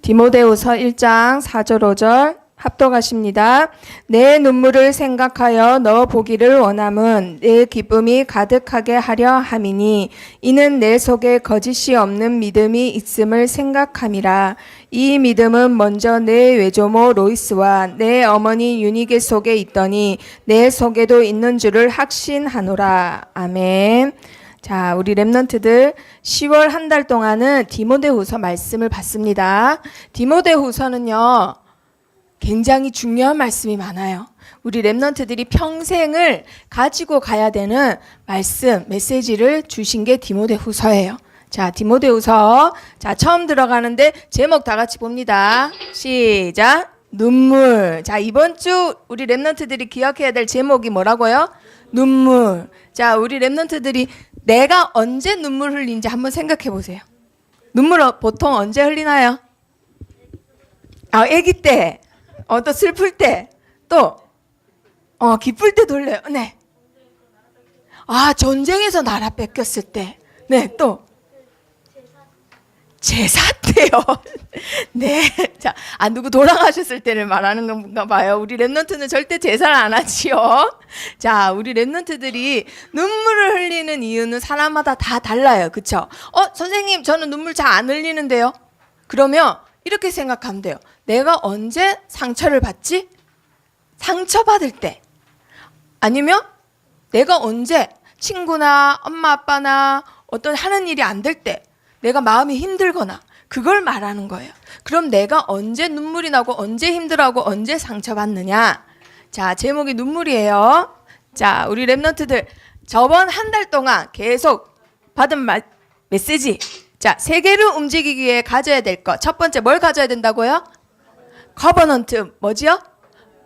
디모데후서 1장 4절 5절 합독하십니다. 내 눈물을 생각하여 너 보기를 원함은 내 기쁨이 가득하게 하려 함이니 이는 내 속에 거짓이 없는 믿음이 있음을 생각함이라. 이 믿음은 먼저 내 외조모 로이스와 내 어머니 유니게 속에 있더니 내 속에도 있는 줄을 확신하노라. 아멘. 자, 우리 랩런트들 10월 한 달 동안은 디모데후서 말씀을 봤습니다. 디모데후서는요, 굉장히 중요한 말씀이 많아요. 우리 랩런트들이 평생을 가지고 가야 되는 말씀, 메시지를 주신 게 디모데후서예요. 자, 디모데후서. 자, 처음 들어가는데 제목 다 같이 봅니다. 시작. 눈물. 자, 이번 주 우리 랩런트들이 기억해야 될 제목이 뭐라고요? 눈물. 자, 우리 랩런트들이 내가 언제 눈물 흘린지 한번 생각해 보세요. 눈물 보통 언제 흘리나요? 아기 때, 또 슬플 때, 또 기쁠 때도 흘려요. 네. 전쟁에서 나라 뺏겼을 때, 네, 또 제사 때요. 네. 자, 누구 돌아가셨을 때를 말하는 건가 봐요. 우리 랩런트는 절대 제사를 안 하지요. 자, 우리 랩런트들이 눈물을 흘리는 이유는 사람마다 다 달라요. 그쵸? 선생님, 저는 눈물 잘 안 흘리는데요. 그러면 이렇게 생각하면 돼요. 내가 언제 상처를 받지? 상처받을 때. 아니면 내가 언제 친구나 엄마 아빠나 어떤 하는 일이 안 될 때, 내가 마음이 힘들거나, 그걸 말하는 거예요. 그럼 내가 언제 눈물이 나고 언제 힘들어하고 언제 상처받느냐? 자, 제목이 눈물이에요. 자, 우리 랩런트들 저번 한 달 동안 계속 받은 메시지. 자, 세계를 움직이기 위해 가져야 될 것. 첫 번째 뭘 가져야 된다고요? 커버넌트. 뭐지요?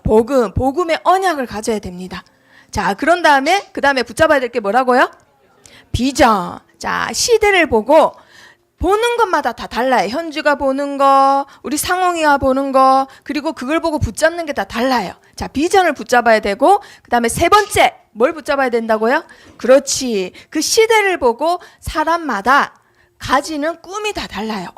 복음. 복음의 언약을 가져야 됩니다. 자, 그런 다음에 그 다음에 붙잡아야 될 게 뭐라고요? 비전. 자, 시대를 보고 보는 것마다 다 달라요. 현주가 보는 거, 우리 상홍이가 보는 거, 그리고 그걸 보고 붙잡는 게 다 달라요. 자, 비전을 붙잡아야 되고, 그 다음에 세 번째, 뭘 붙잡아야 된다고요? 그렇지. 그 시대를 보고 사람마다 가지는 꿈이 다 달라요.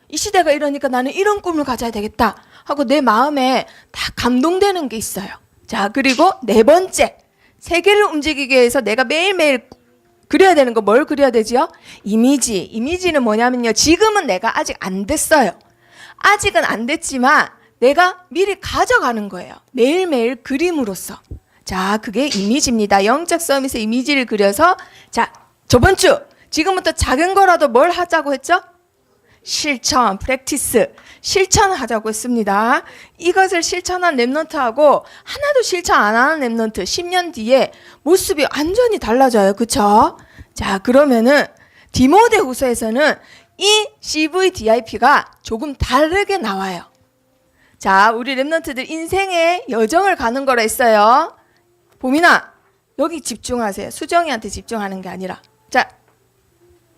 이 시대가 이러니까 나는 이런 꿈을 가져야 되겠다 하고 내 마음에 다 감동되는 게 있어요. 자, 그리고 네 번째, 세계를 움직이기 위해서 내가 매일매일 그려야 되는 거 뭘 그려야 되지요? 이미지. 이미지는 뭐냐면요, 지금은 내가 아직 안 됐어요. 아직은 안 됐지만 내가 미리 가져가는 거예요. 매일매일 그림으로써. 자, 그게 이미지입니다. 영적 서밋의 이미지를 그려서, 자, 저번 주 지금부터 작은 거라도 뭘 하자고 했죠? 실천, 프랙티스, 실천하자고 했습니다. 이것을 실천한 랩런트하고 하나도 실천 안 하는 랩런트 10년 뒤에 모습이 완전히 달라져요. 그쵸? 자, 그러면은 디모데후서에서는 이 CVDIP가 조금 다르게 나와요. 자, 우리 랩런트들 인생의 여정을 가는 거라 했어요. 보민아, 여기 집중하세요. 수정이한테 집중하는 게 아니라. 자,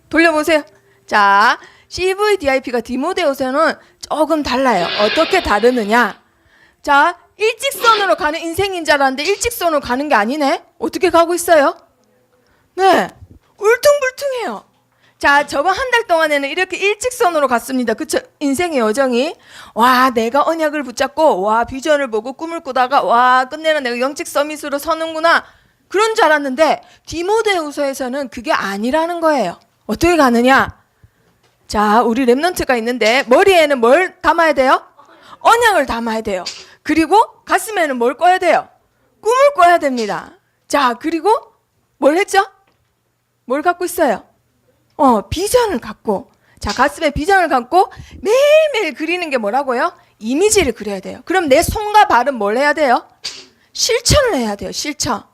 돌려보세요. 자, CVDIP가 디모데후서는 조금 달라요. 어떻게 다르느냐? 자, 일직선으로 가는 인생인 줄 알았는데 일직선으로 가는 게 아니네. 어떻게 가고 있어요? 네, 울퉁불퉁해요. 자, 저번 한 달 동안에는 이렇게 일직선으로 갔습니다. 그쵸? 인생의 여정이. 와, 내가 언약을 붙잡고, 와, 비전을 보고 꿈을 꾸다가, 와, 끝내는 내가 영적 서밋으로 서는구나. 그런 줄 알았는데 디모데후서에서는 그게 아니라는 거예요. 어떻게 가느냐? 자, 우리 랩런트가 있는데 머리에는 뭘 담아야 돼요? 언약을 담아야 돼요. 그리고 가슴에는 뭘 꿔야 돼요? 꿈을 꿔야 됩니다. 자, 그리고 뭘 했죠? 뭘 갖고 있어요? 비전을 갖고. 자, 가슴에 비전을 갖고 매일매일 그리는 게 뭐라고요? 이미지를 그려야 돼요. 그럼 내 손과 발은 뭘 해야 돼요? 실천을 해야 돼요. 실천.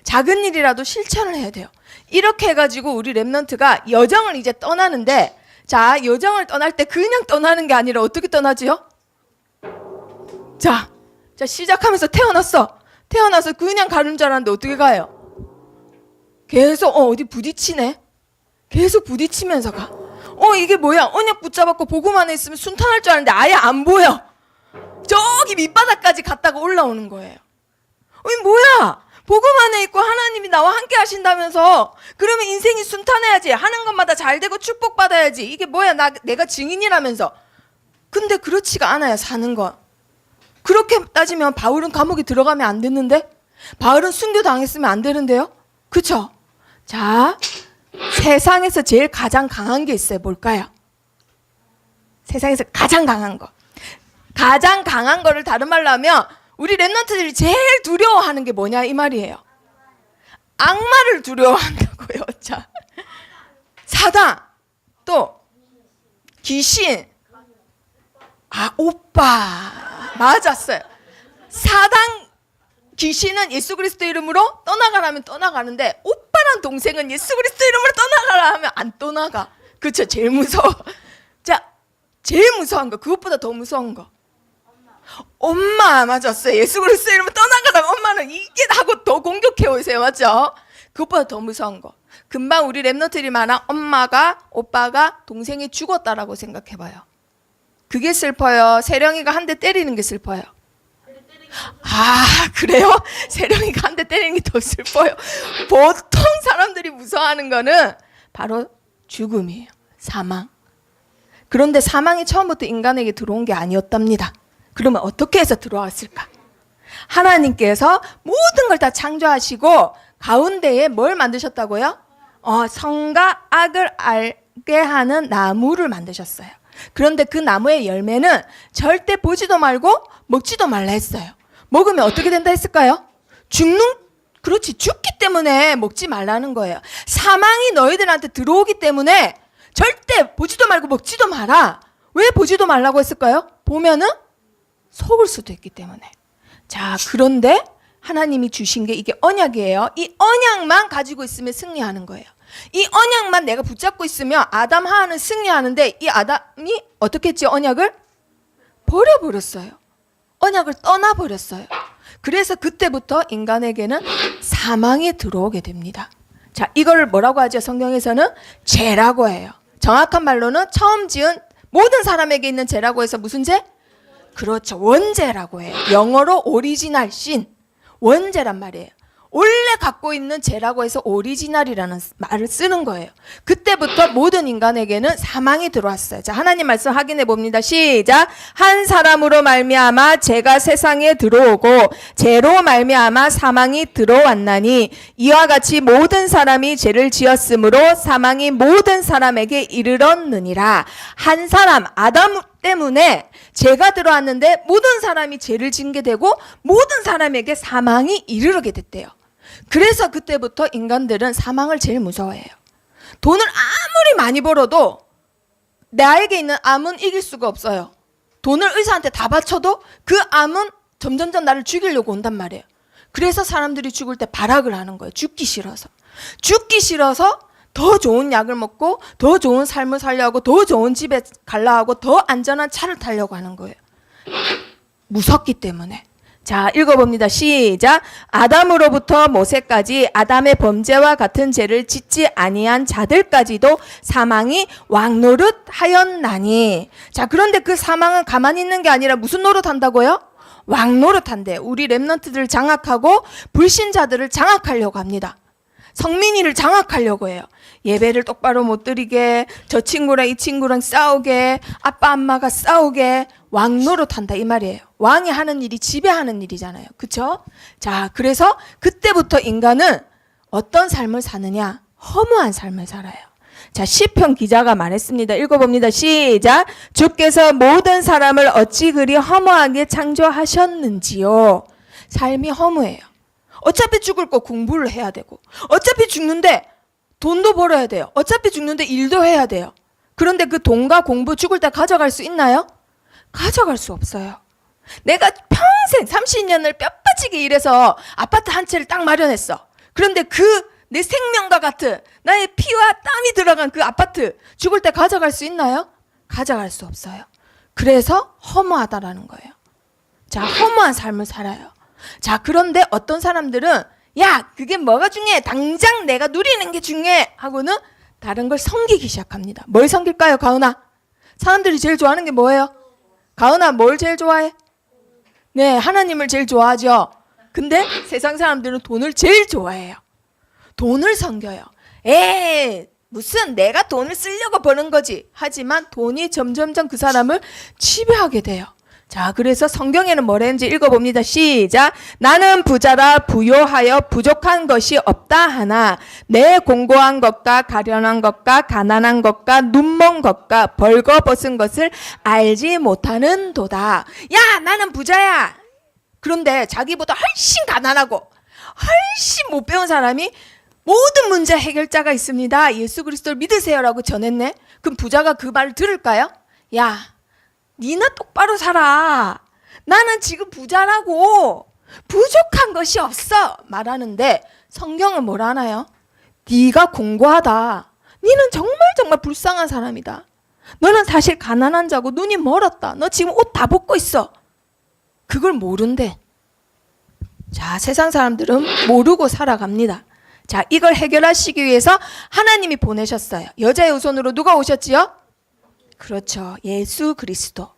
작은 일이라도 실천을 해야 돼요. 이렇게 해가지고 우리 랩런트가 여정을 이제 떠나는데, 자, 여정을 떠날 때 그냥 떠나는 게 아니라 어떻게 떠나지요? 자, 시작하면서 태어났어. 태어나서 그냥 가는 줄 알았는데 어떻게 가요? 계속 어디 부딪히네. 계속 부딪히면서 가. 이게 뭐야? 언약 붙잡았고 복음 안에 있으면 순탄할 줄 알았는데 아예 안 보여. 저기 밑바닥까지 갔다가 올라오는 거예요. 이게 뭐야? 복음 안에 있고 하나님이 나와 함께 하신다면서, 그러면 인생이 순탄해야지. 하는 것마다 잘 되고 축복받아야지. 이게 뭐야? 내가 증인이라면서. 근데 그렇지가 않아요, 사는 건. 그렇게 따지면 바울은 감옥에 들어가면 안 됐는데? 바울은 순교당했으면 안 되는데요? 그쵸? 자, 세상에서 제일 가장 강한 게 있어요. 뭘까요? 세상에서 가장 강한 거. 가장 강한 거를 다른 말로 하면 우리 랩런트들이 제일 두려워하는 게 뭐냐 이 말이에요. 악마를 두려워한다고요. 자, 사단, 또 귀신, 오빠. 맞았어요. 사단, 귀신은 예수 그리스도 이름으로 떠나가라면 떠나가는데 오빠랑 동생은 예수 그리스도 이름으로 떠나가라 하면 안 떠나가. 그렇죠? 제일 무서워. 자, 제일 무서운 거, 그것보다 더 무서운 거. 엄마. 맞았어요. 예수 그리스도 이름으로 떠나가라. 엄마는 이게 하고 더 공격해 오세요. 맞죠? 그것보다 더 무서운 거. 금방 우리 랩너트들이 말한 엄마가, 오빠가, 동생이 죽었다라고 생각해봐요. 그게 슬퍼요? 세령이가 한 대 때리는 게 슬퍼요? 그래요? 세령이가 한 대 때리는 게 더 슬퍼요. 보통 사람들이 무서워하는 거는 바로 죽음이에요. 사망. 그런데 사망이 처음부터 인간에게 들어온 게 아니었답니다. 그러면 어떻게 해서 들어왔을까? 하나님께서 모든 걸 다 창조하시고 가운데에 뭘 만드셨다고요? 선과 악을 알게 하는 나무를 만드셨어요. 그런데 그 나무의 열매는 절대 보지도 말고 먹지도 말라 했어요. 먹으면 어떻게 된다 했을까요? 그렇지, 죽기 때문에 먹지 말라는 거예요. 사망이 너희들한테 들어오기 때문에 절대 보지도 말고 먹지도 마라. 왜 보지도 말라고 했을까요? 보면은 속을 수도 있기 때문에. 자, 그런데 하나님이 주신 게 이게 언약이에요. 이 언약만 가지고 있으면 승리하는 거예요. 이 언약만 내가 붙잡고 있으면 아담 하와는 승리하는데 이 아담이 어떻게 했지? 언약을 버려버렸어요. 언약을 떠나버렸어요. 그래서 그때부터 인간에게는 사망이 들어오게 됩니다. 자, 이걸 뭐라고 하죠? 성경에서는 죄라고 해요. 정확한 말로는 처음 지은 모든 사람에게 있는 죄라고 해서 무슨 죄? 그렇죠. 원죄라고 해요. 영어로 오리지널 신. 원죄란 말이에요. 원래 갖고 있는 죄라고 해서 오리지널이라는 말을 쓰는 거예요. 그때부터 모든 인간에게는 사망이 들어왔어요. 자, 하나님 말씀 확인해 봅니다. 시작. 한 사람으로 말미암아 죄가 세상에 들어오고 죄로 말미암아 사망이 들어왔나니 이와 같이 모든 사람이 죄를 지었으므로 사망이 모든 사람에게 이르렀느니라. 한 사람 아담 때문에 죄가 들어왔는데 모든 사람이 죄를 짓게 되고 모든 사람에게 사망이 이르게 됐대요. 그래서 그때부터 인간들은 사망을 제일 무서워해요. 돈을 아무리 많이 벌어도 나에게 있는 암은 이길 수가 없어요. 돈을 의사한테 다 바쳐도 그 암은 점점점 나를 죽이려고 온단 말이에요. 그래서 사람들이 죽을 때 발악을 하는 거예요. 죽기 싫어서. 죽기 싫어서 더 좋은 약을 먹고 더 좋은 삶을 살려고 더 좋은 집에 가려고 하고 더 안전한 차를 타려고 하는 거예요. 무섭기 때문에. 자, 읽어봅니다. 시작. 아담으로부터 모세까지 아담의 범죄와 같은 죄를 짓지 아니한 자들까지도 사망이 왕노릇하였나니. 자, 그런데 그 사망은 가만히 있는 게 아니라 무슨 노릇한다고요? 왕노릇한대. 우리 랩런트들을 장악하고 불신자들을 장악하려고 합니다. 성민이를 장악하려고 해요. 예배를 똑바로 못 드리게, 저 친구랑 이 친구랑 싸우게, 아빠 엄마가 싸우게, 왕노릇한다 이 말이에요. 왕이 하는 일이 지배하는 일이잖아요. 그쵸? 자, 그래서 그때부터 인간은 어떤 삶을 사느냐? 허무한 삶을 살아요. 자, 시편 기자가 말했습니다. 읽어봅니다. 시작. 주께서 모든 사람을 어찌 그리 허무하게 창조하셨는지요. 삶이 허무해요. 어차피 죽을 거 공부를 해야 되고, 어차피 죽는데 돈도 벌어야 돼요. 어차피 죽는데 일도 해야 돼요. 그런데 그 돈과 공부 죽을 때 가져갈 수 있나요? 가져갈 수 없어요. 내가 평생 30년을 뼈 빠지게 일해서 아파트 한 채를 딱 마련했어. 그런데 그 내 생명과 같은 나의 피와 땀이 들어간 그 아파트 죽을 때 가져갈 수 있나요? 가져갈 수 없어요. 그래서 허무하다라는 거예요. 자, 허무한 삶을 살아요. 자, 그런데 어떤 사람들은 야, 그게 뭐가 중요해? 당장 내가 누리는 게 중요해! 하고는 다른 걸 섬기기 시작합니다. 뭘 섬길까요, 가은아? 사람들이 제일 좋아하는 게 뭐예요? 가은아, 뭘 제일 좋아해? 네, 하나님을 제일 좋아하죠. 근데 세상 사람들은 돈을 제일 좋아해요. 돈을 섬겨요. 무슨 내가 돈을 쓰려고 버는 거지. 하지만 돈이 점점점 그 사람을 지배하게 돼요. 자, 그래서 성경에는 뭐라 했는지 읽어봅니다. 시작. 나는 부자라 부요하여 부족한 것이 없다 하나 내 공고한 것과 가련한 것과 가난한 것과 눈먼 것과 벌거벗은 것을 알지 못하는 도다. 야, 나는 부자야. 그런데 자기보다 훨씬 가난하고 훨씬 못 배운 사람이 모든 문제 해결자가 있습니다. 예수 그리스도를 믿으세요라고 전했네. 그럼 부자가 그 말을 들을까요? 야, 니나 똑바로 살아. 나는 지금 부자라고. 부족한 것이 없어. 말하는데 성경은 뭐라 하나요? 네가 공고하다. 니는 정말 불쌍한 사람이다. 너는 사실 가난한 자고 눈이 멀었다. 너 지금 옷 다 벗고 있어. 그걸 모른대. 자, 세상 사람들은 모르고 살아갑니다. 자, 이걸 해결하시기 위해서 하나님이 보내셨어요. 여자의 후손으로 누가 오셨지요? 그렇죠. 예수 그리스도.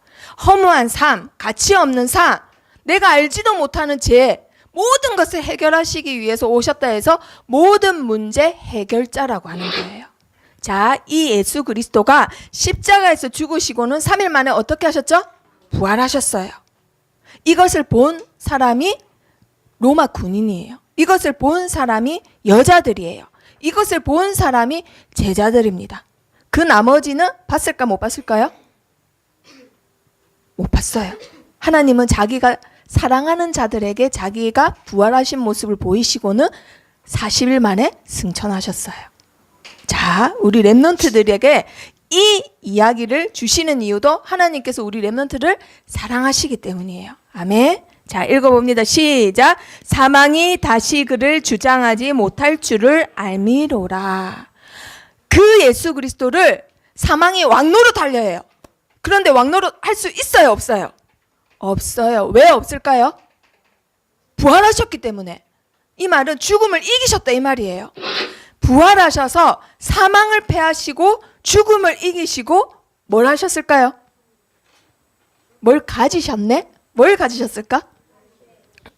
허무한 삶, 가치 없는 삶, 내가 알지도 못하는 죄, 모든 것을 해결하시기 위해서 오셨다 해서 모든 문제 해결자라고 하는 거예요. 자, 이 예수 그리스도가 십자가에서 죽으시고는 3일 만에 어떻게 하셨죠? 부활하셨어요. 이것을 본 사람이 로마 군인이에요. 이것을 본 사람이 여자들이에요. 이것을 본 사람이 제자들입니다. 그 나머지는 봤을까 못 봤을까요? 못 봤어요. 하나님은 자기가 사랑하는 자들에게 자기가 부활하신 모습을 보이시고는 40일 만에 승천하셨어요. 자, 우리 렘넌트들에게 이 이야기를 주시는 이유도 하나님께서 우리 렘넌트를 사랑하시기 때문이에요. 아멘. 자, 읽어봅니다. 시작. 사망이 다시 그를 주장하지 못할 줄을 알미로라. 그 예수 그리스도를 사망이 왕노릇 하려 해요. 그런데 왕노릇 할 수 있어요, 없어요? 없어요. 왜 없을까요? 부활하셨기 때문에. 이 말은 죽음을 이기셨다 이 말이에요. 부활하셔서 사망을 패하시고 죽음을 이기시고 뭘 하셨을까요? 뭘 가지셨네? 뭘 가지셨을까?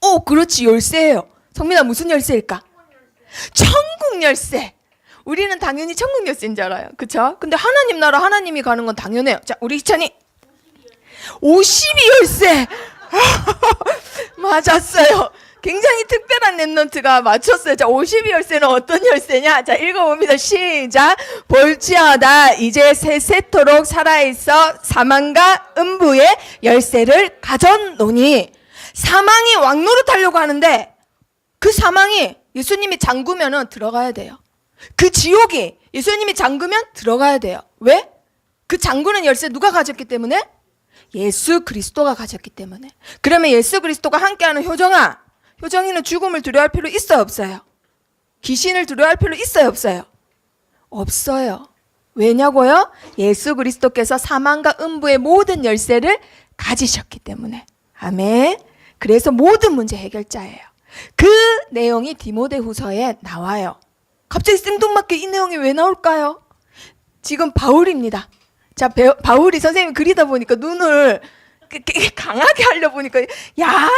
오, 그렇지, 열쇠예요. 성민아, 무슨 열쇠일까? 천국 열쇠. 우리는 당연히 천국 열쇠인 줄 알아요. 그쵸? 근데 하나님 나라 하나님이 가는 건 당연해요. 자, 우리 희찬이 52 열쇠. 맞았어요. 굉장히 특별한 랩런트가 맞췄어요. 자, 52 열쇠는 어떤 열쇠냐? 자, 읽어봅니다. 시작. 볼지어다 이제 세세토록 살아있어 사망과 음부의 열쇠를 가졌노니. 사망이 왕노릇 하려고 하는데 그 사망이 예수님이 잠그면은 들어가야 돼요. 그 지옥이 예수님이 잠그면 들어가야 돼요. 왜? 그 잠그는 열쇠 누가 가졌기 때문에? 예수 그리스도가 가졌기 때문에. 그러면 예수 그리스도가 함께하는 효정아, 효정이는 죽음을 두려워할 필요 있어요, 없어요? 귀신을 두려워할 필요 있어요, 없어요? 없어요. 왜냐고요? 예수 그리스도께서 사망과 음부의 모든 열쇠를 가지셨기 때문에. 아멘. 그래서 모든 문제 해결자예요. 그 내용이 디모데후서에 나와요. 갑자기 생뚱맞게 이 내용이 왜 나올까요? 지금 바울입니다. 자, 바울이 선생님이 그리다 보니까 눈을 강하게 하려 보니까 약간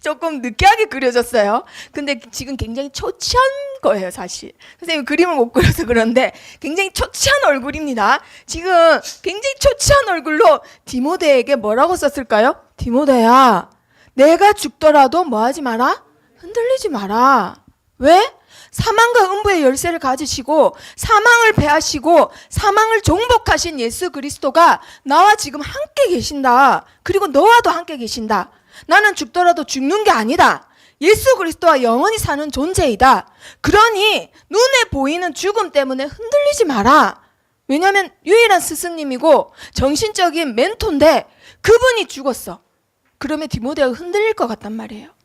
조금 느끼하게 그려졌어요. 근데 지금 굉장히 초췌한 거예요, 사실. 선생님이 그림을 못 그려서 그런데 굉장히 초췌한 얼굴입니다. 지금 굉장히 초췌한 얼굴로 디모데에게 뭐라고 썼을까요? 디모데야, 내가 죽더라도 뭐 하지 마라? 흔들리지 마라. 왜? 사망과 음부의 열쇠를 가지시고 사망을 패하시고 사망을 정복하신 예수 그리스도가 나와 지금 함께 계신다. 그리고 너와도 함께 계신다. 나는 죽더라도 죽는 게 아니다. 예수 그리스도와 영원히 사는 존재이다. 그러니 눈에 보이는 죽음 때문에 흔들리지 마라. 왜냐하면 유일한 스승님이고 정신적인 멘토인데 그분이 죽었어. 그러면 디모데가 흔들릴 것 같단 말이에요.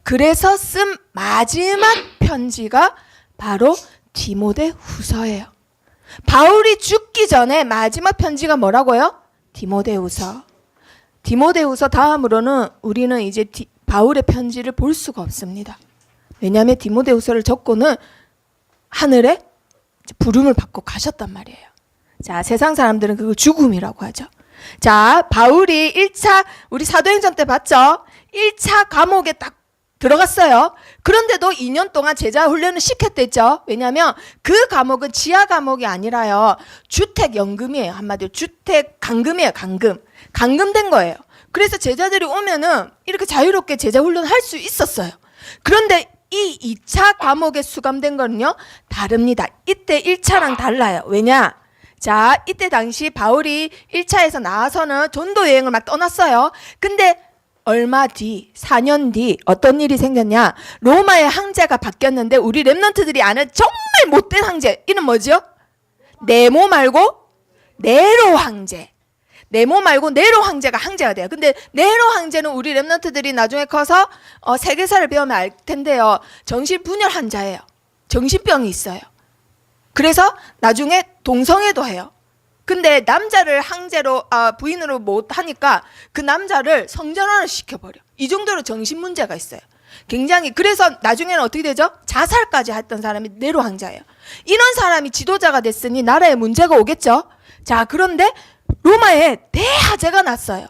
그래서 쓴 마지막 편지가 바로 디모데후서예요. 바울이 죽기 전에 마지막 편지가 뭐라고요? 디모데후서. 디모데후서 다음으로는 우리는 이제 바울의 편지를 볼 수가 없습니다. 왜냐하면 디모데후서를 적고는 하늘에 부름을 받고 가셨단 말이에요. 자, 세상 사람들은 그걸 죽음이라고 하죠. 자, 바울이 1차 우리 사도행전 때 봤죠? 1차 감옥에 딱 들어갔어요. 그런데도 2년 동안 제자 훈련을 시켰댔죠. 왜냐하면 그 과목은 지하 과목이 아니라요. 주택연금이에요. 한마디로 주택강금이에요. 강금. 강금된 거예요. 그래서 제자들이 오면은 이렇게 자유롭게 제자 훈련을 할 수 있었어요. 그런데 이 2차 과목에 수감된 거는요. 다릅니다. 이때 1차랑 달라요. 왜냐? 자, 이때 당시 바울이 1차에서 나와서는 전도 여행을 막 떠났어요. 근데 얼마 뒤, 4년 뒤 어떤 일이 생겼냐? 로마의 황제가 바뀌었는데 우리 랩런트들이 아는 정말 못된 황제. 이름 뭐죠? 네모 말고 네로 황제. 네모 말고 네로 황제가 황제가 돼요. 근데 네로 황제는 우리 랩런트들이 나중에 커서 세계사를 배우면 알 텐데요. 정신분열 환자예요. 정신병이 있어요. 그래서 나중에 동성애도 해요. 근데 남자를 황제로 부인으로 못 하니까 그 남자를 성전환을 시켜버려. 이 정도로 정신 문제가 있어요. 굉장히. 그래서 나중에는 어떻게 되죠? 자살까지 했던 사람이 네로 황제예요. 이런 사람이 지도자가 됐으니 나라에 문제가 오겠죠. 자, 그런데 로마에 대화재가 났어요.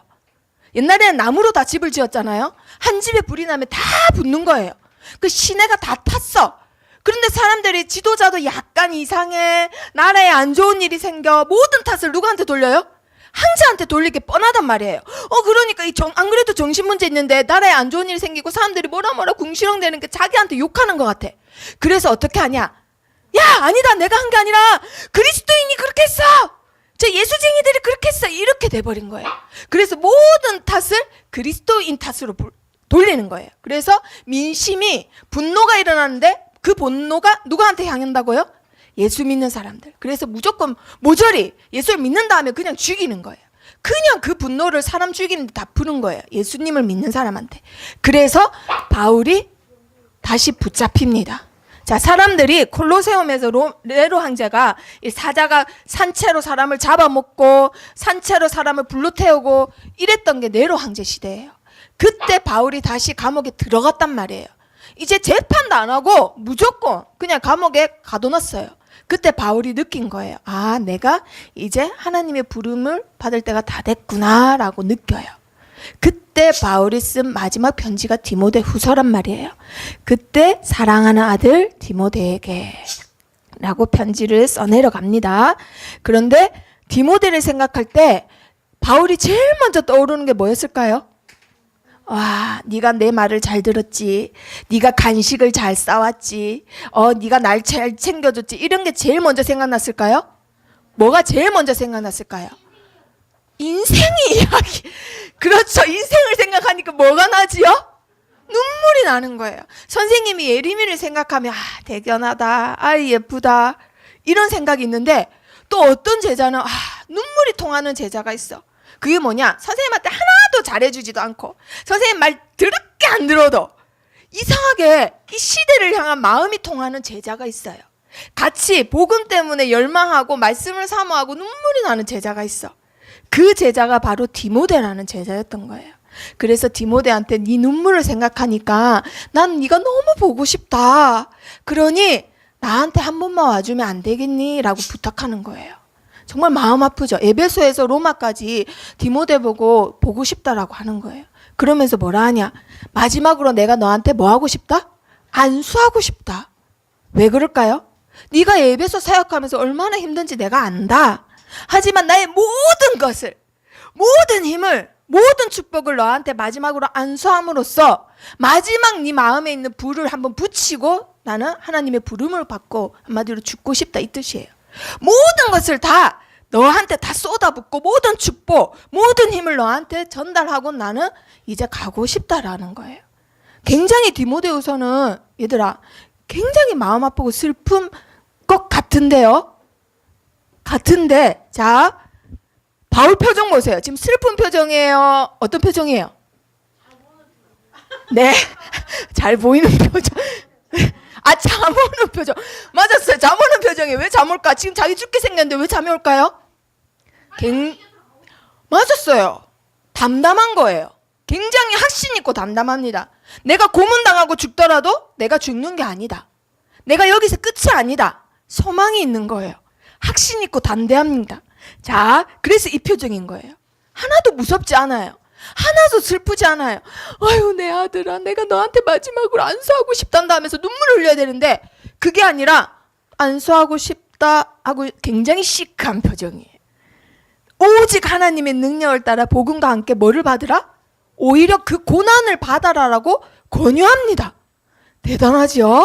옛날에는 나무로 다 집을 지었잖아요. 한 집에 불이 나면 다 붙는 거예요. 그 시내가 다 탔어. 그런데 사람들이 지도자도 약간 이상해. 나라에 안 좋은 일이 생겨. 모든 탓을 누구한테 돌려요? 황제한테 돌리게 뻔하단 말이에요. 그러니까 안 그래도 정신문제 있는데 나라에 안 좋은 일이 생기고 사람들이 뭐라 궁시렁대는 게 자기한테 욕하는 것 같아. 그래서 어떻게 하냐? 야, 아니다. 내가 한 게 아니라 그리스도인이 그렇게 했어. 저 예수쟁이들이 그렇게 했어. 이렇게 돼버린 거예요. 그래서 모든 탓을 그리스도인 탓으로 돌리는 거예요. 그래서 민심이 분노가 일어나는데 그 분노가 누구한테 향한다고요? 예수 믿는 사람들. 그래서 무조건 모조리 예수를 믿는다 하면 그냥 죽이는 거예요. 그냥 그 분노를 사람 죽이는데 다 푸는 거예요. 예수님을 믿는 사람한테. 그래서 바울이 다시 붙잡힙니다. 자, 사람들이 콜로세움에서 네로 황제가 사자가 산채로 사람을 잡아먹고 산채로 사람을 불로 태우고 이랬던 게 네로 황제 시대예요. 그때 바울이 다시 감옥에 들어갔단 말이에요. 이제 재판도 안 하고 무조건 그냥 감옥에 가둬놨어요. 그때 바울이 느낀 거예요. 아, 내가 이제 하나님의 부름을 받을 때가 다 됐구나 라고 느껴요. 그때 바울이 쓴 마지막 편지가 디모데 후서란 말이에요. 그때 사랑하는 아들 디모데에게 라고 편지를 써내려갑니다. 그런데 디모데를 생각할 때 바울이 제일 먼저 떠오르는 게 뭐였을까요? 와, 네가 내 말을 잘 들었지. 네가 간식을 잘 싸왔지. 네가 날 잘 챙겨줬지. 이런 게 제일 먼저 생각났을까요? 뭐가 제일 먼저 생각났을까요? 인생의 이야기. 그렇죠. 인생을 생각하니까 뭐가 나지요? 눈물이 나는 거예요. 선생님이 예림이를 생각하면 대견하다. 예쁘다. 이런 생각이 있는데 또 어떤 제자는 눈물이 통하는 제자가 있어. 그게 뭐냐? 선생님한테 하나도 잘해주지도 않고 선생님 말 더럽게 안 들어도 이상하게 이 시대를 향한 마음이 통하는 제자가 있어요. 같이 복음 때문에 열망하고 말씀을 사모하고 눈물이 나는 제자가 있어. 그 제자가 바로 디모데라는 제자였던 거예요. 그래서 디모데한테 네 눈물을 생각하니까 난 네가 너무 보고 싶다. 그러니 나한테 한 번만 와주면 안 되겠니? 라고 부탁하는 거예요. 정말 마음 아프죠. 에베소에서 로마까지 디모데 보고 싶다라고 하는 거예요. 그러면서 뭐라 하냐? 마지막으로 내가 너한테 뭐 하고 싶다? 안수하고 싶다. 왜 그럴까요? 네가 에베소 사역하면서 얼마나 힘든지 내가 안다. 하지만 나의 모든 것을, 모든 힘을, 모든 축복을 너한테 마지막으로 안수함으로써 마지막 네 마음에 있는 불을 한번 붙이고 나는 하나님의 부름을 받고 한마디로 죽고 싶다 이 뜻이에요. 모든 것을 다 너한테 다 쏟아붓고 모든 축복, 모든 힘을 너한테 전달하고 나는 이제 가고 싶다라는 거예요. 굉장히 디모데후서는 얘들아 굉장히 마음 아프고 슬픈 것 같은데요. 같은데 자 바울 표정 보세요. 지금 슬픈 표정이에요? 어떤 표정이에요? 네, 잘 보이는 표정. 잠 오는 표정. 맞았어요. 잠 오는 표정이 왜 잠 올까? 지금 자기 죽게 생겼는데 왜 잠이 올까요? 맞았어요. 담담한 거예요. 굉장히 확신 있고 담담합니다. 내가 고문당하고 죽더라도 내가 죽는 게 아니다. 내가 여기서 끝이 아니다. 소망이 있는 거예요. 확신 있고 담대합니다. 자, 그래서 이 표정인 거예요. 하나도 무섭지 않아요. 하나도 슬프지 않아요. 아유, 내 아들아, 내가 너한테 마지막으로 안수하고 싶단다 하면서 눈물을 흘려야 되는데 그게 아니라 안수하고 싶다 하고 굉장히 시크한 표정이에요. 오직 하나님의 능력을 따라 복음과 함께 뭐를 받으라? 오히려 그 고난을 받아라라고 권유합니다. 대단하죠?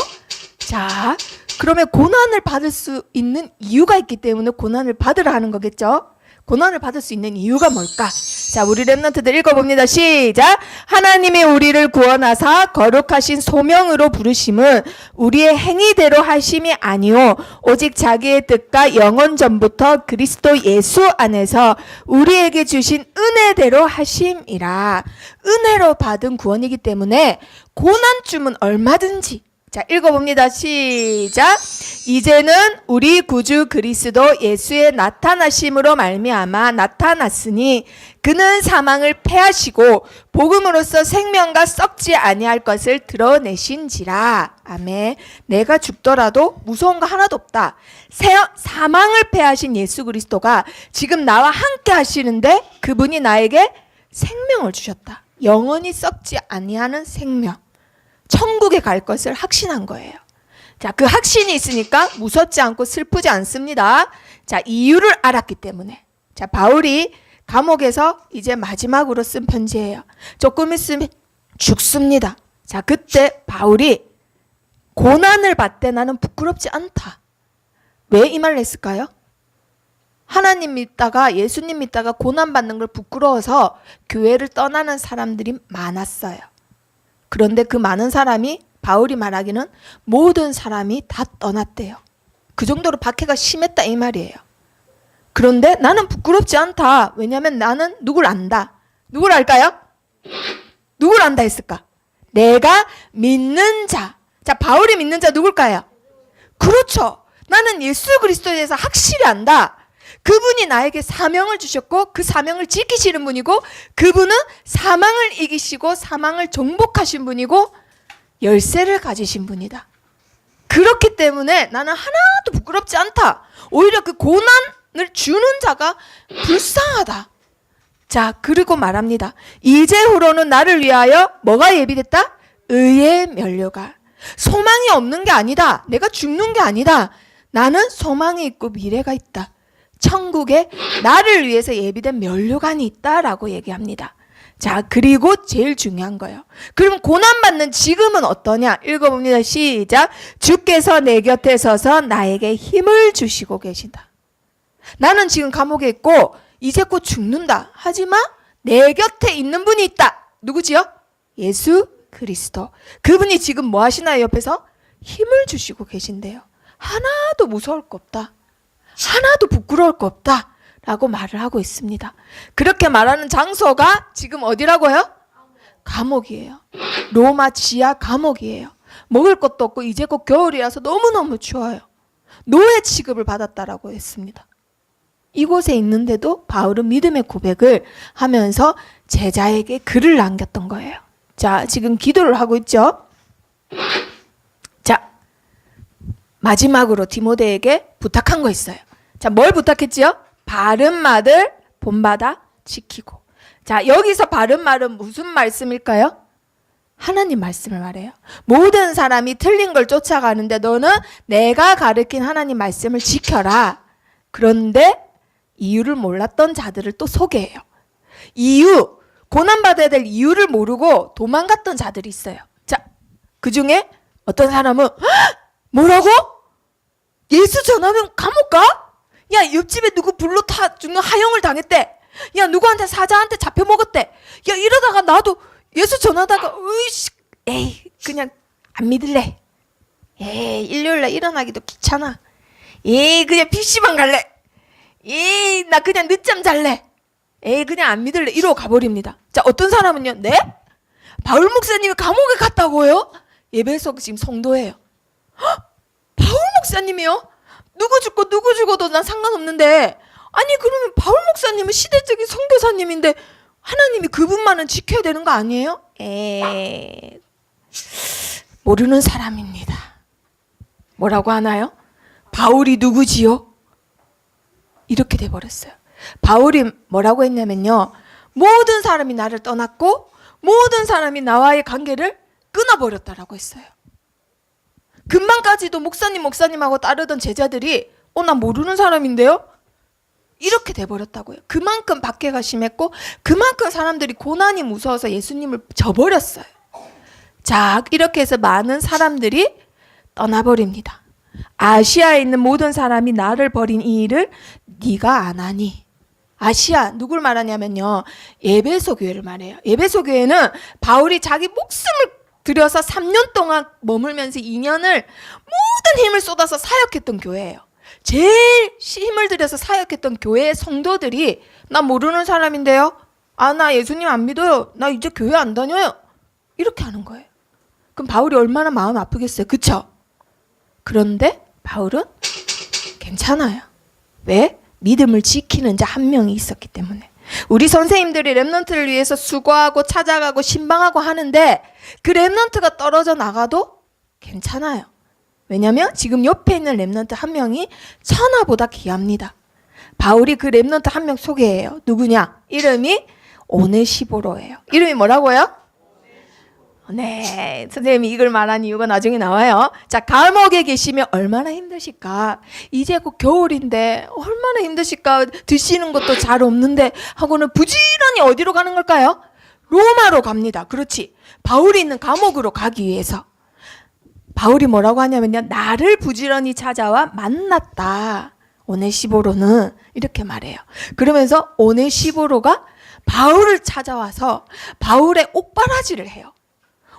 자, 그러면 고난을 받을 수 있는 이유가 있기 때문에 고난을 받으라 하는 거겠죠? 고난을 받을 수 있는 이유가 뭘까? 자, 우리 랩런트들 읽어봅니다. 시작! 하나님이 우리를 구원하사 거룩하신 소명으로 부르심은 우리의 행위대로 하심이 아니요 오직 자기의 뜻과 영원 전부터 그리스도 예수 안에서 우리에게 주신 은혜대로 하심이라. 은혜로 받은 구원이기 때문에 고난쯤은 얼마든지. 자, 읽어봅니다. 시작! 이제는 우리 구주 그리스도 예수의 나타나심으로 말미암아 나타났으니 그는 사망을 패하시고 복음으로써 생명과 썩지 아니할 것을 드러내신지라. 아멘. 내가 죽더라도 무서운 거 하나도 없다. 사망을 패하신 예수 그리스도가 지금 나와 함께 하시는데 그분이 나에게 생명을 주셨다. 영원히 썩지 아니하는 생명. 천국에 갈 것을 확신한 거예요. 자, 그 확신이 있으니까 무섭지 않고 슬프지 않습니다. 자, 이유를 알았기 때문에. 자, 바울이 감옥에서 이제 마지막으로 쓴 편지예요. 조금 있으면 죽습니다. 자, 그때 바울이 고난을 받되 나는 부끄럽지 않다. 왜 이 말을 했을까요? 하나님 믿다가 예수님 믿다가 고난받는 걸 부끄러워서 교회를 떠나는 사람들이 많았어요. 그런데 그 많은 사람이 바울이 말하기는 모든 사람이 다 떠났대요. 그 정도로 박해가 심했다 이 말이에요. 그런데 나는 부끄럽지 않다. 왜냐하면 나는 누굴 안다. 누굴 알까요? 누굴 안다 했을까? 내가 믿는 자. 자, 바울이 믿는 자 누굴까요? 그렇죠. 나는 예수 그리스도에 대해서 확실히 안다. 그분이 나에게 사명을 주셨고 그 사명을 지키시는 분이고 그분은 사망을 이기시고 사망을 정복하신 분이고 열쇠를 가지신 분이다. 그렇기 때문에 나는 하나도 부끄럽지 않다. 오히려 그 고난을 주는 자가 불쌍하다. 자, 그리고 말합니다. 이제후로는 나를 위하여 뭐가 예비됐다? 의의 면류가. 소망이 없는 게 아니다. 내가 죽는 게 아니다. 나는 소망이 있고 미래가 있다. 천국에 나를 위해서 예비된 면류관이 있다라고 얘기합니다. 자, 그리고 제일 중요한 거예요. 그럼 고난받는 지금은 어떠냐? 읽어봅니다. 시작. 주께서 내 곁에 서서 나에게 힘을 주시고 계신다. 나는 지금 감옥에 있고 이제 곧 죽는다. 하지만 내 곁에 있는 분이 있다. 누구지요? 예수 그리스도. 그분이 지금 뭐 하시나요? 옆에서 힘을 주시고 계신대요. 하나도 무서울 거 없다. 하나도 부끄러울 거 없다 라고 말을 하고 있습니다. 그렇게 말하는 장소가 지금 어디라고요? 감옥이에요. 로마 지하 감옥이에요. 먹을 것도 없고 이제 곧 겨울이라서 너무너무 추워요. 노예 취급을 받았다라고 했습니다. 이곳에 있는데도 바울은 믿음의 고백을 하면서 제자에게 글을 남겼던 거예요. 자, 지금 기도를 하고 있죠. 자, 마지막으로 디모데에게 부탁한 거 있어요. 자, 뭘 부탁했지요? 바른 말을 본받아 지키고. 자, 여기서 바른 말은 무슨 말씀일까요? 하나님 말씀을 말해요. 모든 사람이 틀린 걸 쫓아가는데 너는 내가 가르친 하나님 말씀을 지켜라. 그런데 이유를 몰랐던 자들을 또 소개해요. 이유, 고난받아야 될 이유를 모르고 도망갔던 자들이 있어요. 자, 그 중에 어떤 사람은 뭐라고? 예수 전하면 감옥 가? 야, 옆집에 누구 불로 타 죽는 하형을 당했대. 야, 누구한테 사자한테 잡혀 먹었대. 야, 이러다가 나도 예수 전하다가 으이씨, 에이, 그냥 안 믿을래. 에이, 일요일날 일어나기도 귀찮아. 에이, 그냥 PC방 갈래. 에이, 나 그냥 늦잠 잘래. 에이, 그냥 안 믿을래. 이러고 가버립니다. 자, 어떤 사람은요, 네? 바울 목사님이 감옥에 갔다고요? 예배석 지금 성도예요. 헉? 바울 목사님이요? 누구 죽고 누구 죽어도 난 상관없는데, 아니 그러면 바울 목사님은 시대적인 선교사님인데 하나님이 그분만은 지켜야 되는 거 아니에요? 모르는 사람입니다. 뭐라고 하나요? 바울이 누구지요? 이렇게 돼버렸어요. 바울이 뭐라고 했냐면요, 모든 사람이 나를 떠났고 모든 사람이 나와의 관계를 끊어버렸다라고 했어요. 금방까지도 목사님하고 따르던 제자들이 나 모르는 사람인데요? 이렇게 돼버렸다고요. 그만큼 박해가 심했고 그만큼 사람들이 고난이 무서워서 예수님을 저버렸어요. 자, 이렇게 해서 많은 사람들이 떠나버립니다. 아시아에 있는 모든 사람이 나를 버린 이 일을 네가 안 하니. 아시아 누굴 말하냐면요, 에베소 교회를 말해요. 에베소 교회는 바울이 자기 목숨을 들여서 3년 동안 머물면서 2년을 모든 힘을 쏟아서 사역했던 교회예요. 제일 힘을 들여서 사역했던 교회의 성도들이 나 모르는 사람인데요, 나 예수님 안 믿어요, 나 이제 교회 안 다녀요, 이렇게 하는 거예요. 그럼 바울이 얼마나 마음 아프겠어요, 그쵸? 그런데 바울은 괜찮아요. 왜? 믿음을 지키는 자 한 명이 있었기 때문에. 우리 선생님들이 렘넌트를 위해서 수고하고 찾아가고 신방하고 하는데 그 렘넌트가 떨어져 나가도 괜찮아요. 왜냐하면 지금 옆에 있는 렘넌트 한 명이 천하보다 귀합니다. 바울이 그 렘넌트 한 명 소개해요. 누구냐? 이름이 오네시보로예요. 이름이 뭐라고요? 네, 선생님이 이걸 말한 이유가 나중에 나와요. 자, 감옥에 계시면 얼마나 힘드실까? 이제 곧 겨울인데 얼마나 힘드실까? 드시는 것도 잘 없는데 하고는 부지런히 어디로 가는 걸까요? 로마로 갑니다. 그렇지. 바울이 있는 감옥으로 가기 위해서. 바울이 뭐라고 하냐면요, 나를 부지런히 찾아와 만났다, 오네시보로는. 이렇게 말해요. 그러면서 오네시보로가 바울을 찾아와서 바울의 옥바라지를 해요.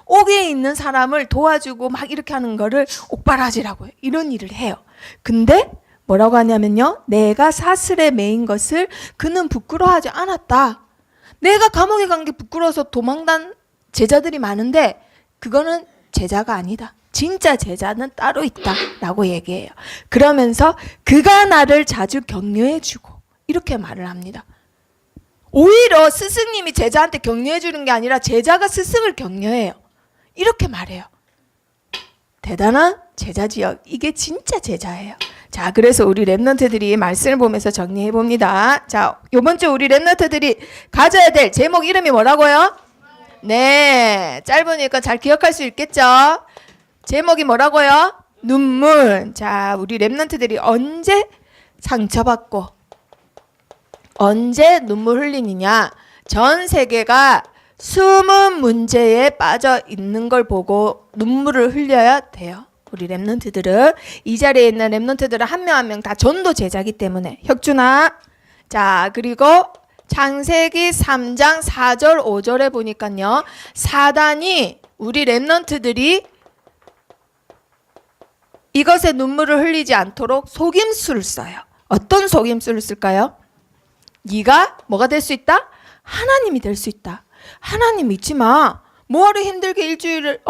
옥에 있는 사람을 도와주고 막 이렇게 하는 거를 옥바라지라고 해요. 이런 일을 해요. 근데 뭐라고 하냐면요, 내가 사슬에 매인 것을 그는 부끄러워하지 않았다. 내가 감옥에 간 게 부끄러워서 도망간 제자들이 많은데 그거는 제자가 아니다. 진짜 제자는 따로 있다 라고 얘기해요. 그러면서 그가 나를 자주 격려해주고 이렇게 말을 합니다. 오히려 스승님이 제자한테 격려해주는 게 아니라 제자가 스승을 격려해요. 이렇게 말해요. 대단한 제자지요. 이게 진짜 제자예요. 자, 그래서 우리 렘넌트들이 말씀을 보면서 정리해 봅니다. 자, 요번 주 우리 렘넌트들이 가져야 될 제목 이름이 뭐라고요? 네, 짧으니까 잘 기억할 수 있겠죠? 제목이 뭐라고요? 눈물. 자, 우리 렘넌트들이 언제 상처받고 언제 눈물 흘리느냐? 전 세계가 숨은 문제에 빠져 있는 걸 보고 눈물을 흘려야 돼요. 우리 렘넌트들은, 이 자리에 있는 렘넌트들은 한 명 한 명 다 전도 제자기 때문에. 혁준아. 자, 그리고 창세기 3장 4절 5절에 보니까요, 사단이 우리 렘넌트들이 이것에 눈물을 흘리지 않도록 속임수를 써요. 어떤 속임수를 쓸까요? 네가 뭐가 될 수 있다? 하나님이 될 수 있다. 하나님 믿지 마. 뭐하러 힘들게 일주일을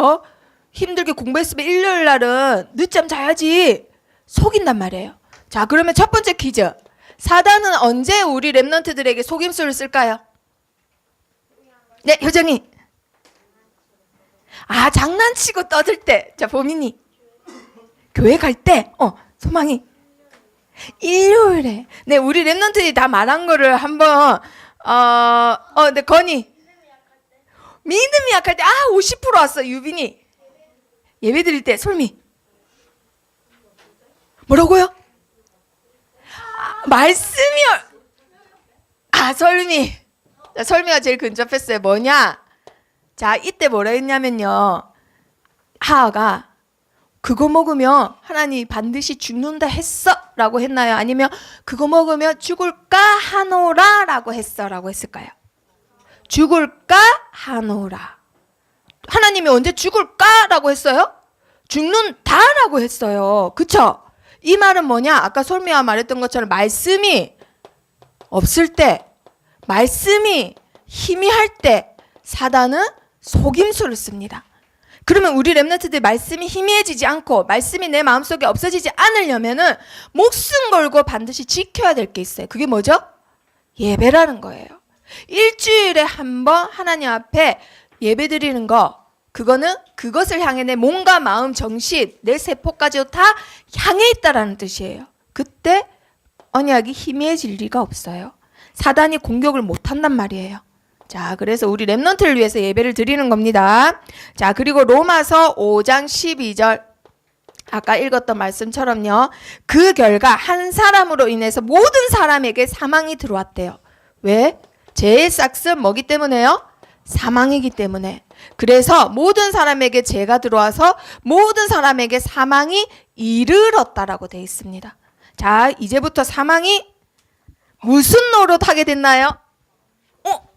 힘들게 공부했으면 일요일 날은 늦잠 자야지. 속인단 말이에요. 자, 그러면 첫 번째 퀴즈. 사단은 언제 우리 렘넌트들에게 속임수를 쓸까요? 네, 효정이. 장난치고 떠들 때. 자, 보민이. 교회 갈 때. 소망이. 일요일에. 네, 우리 렘넌트들이 다 말한 거를 한번 네, 건이. 믿음이 약할 때. 50% 왔어. 유빈이. 예배 드릴 때. 솔미. 뭐라고요? 말씀이 솔미. 자, 솔미가 제일 근접했어요. 뭐냐? 자, 이때 뭐라 했냐면요, 하하가 그거 먹으면 하나님 반드시 죽는다 했어 라고 했나요? 아니면 그거 먹으면 죽을까 하노라 라고 했어 라고 했을까요? 죽을까 하노라. 하나님이 언제 죽을까 라고 했어요? 죽는다 라고 했어요. 그쵸? 이 말은 뭐냐? 아까 솔미가 말했던 것처럼 말씀이 없을 때, 말씀이 희미할 때 사단은 속임수를 씁니다. 그러면 우리 렘넌트들 말씀이 희미해지지 않고 말씀이 내 마음속에 없어지지 않으려면은 목숨 걸고 반드시 지켜야 될 게 있어요. 그게 뭐죠? 예배라는 거예요. 일주일에 한 번 하나님 앞에 예배 드리는 거, 그거는 그것을 향해 내 몸과 마음, 정신, 내 세포까지도 다 향해 있다라는 뜻이에요. 그때 언약이 희미해질 리가 없어요. 사단이 공격을 못 한단 말이에요. 자, 그래서 우리 렘넌트를 위해서 예배를 드리는 겁니다. 자, 그리고 로마서 5장 12절. 아까 읽었던 말씀처럼요. 그 결과 한 사람으로 인해서 모든 사람에게 사망이 들어왔대요. 왜? 죄의 싹은 뭐기 때문에요? 사망이기 때문에. 그래서 모든 사람에게 죄가 들어와서 모든 사람에게 사망이 이르렀다라고 되어 있습니다. 자, 이제부터 사망이 무슨 노릇하게 됐나요?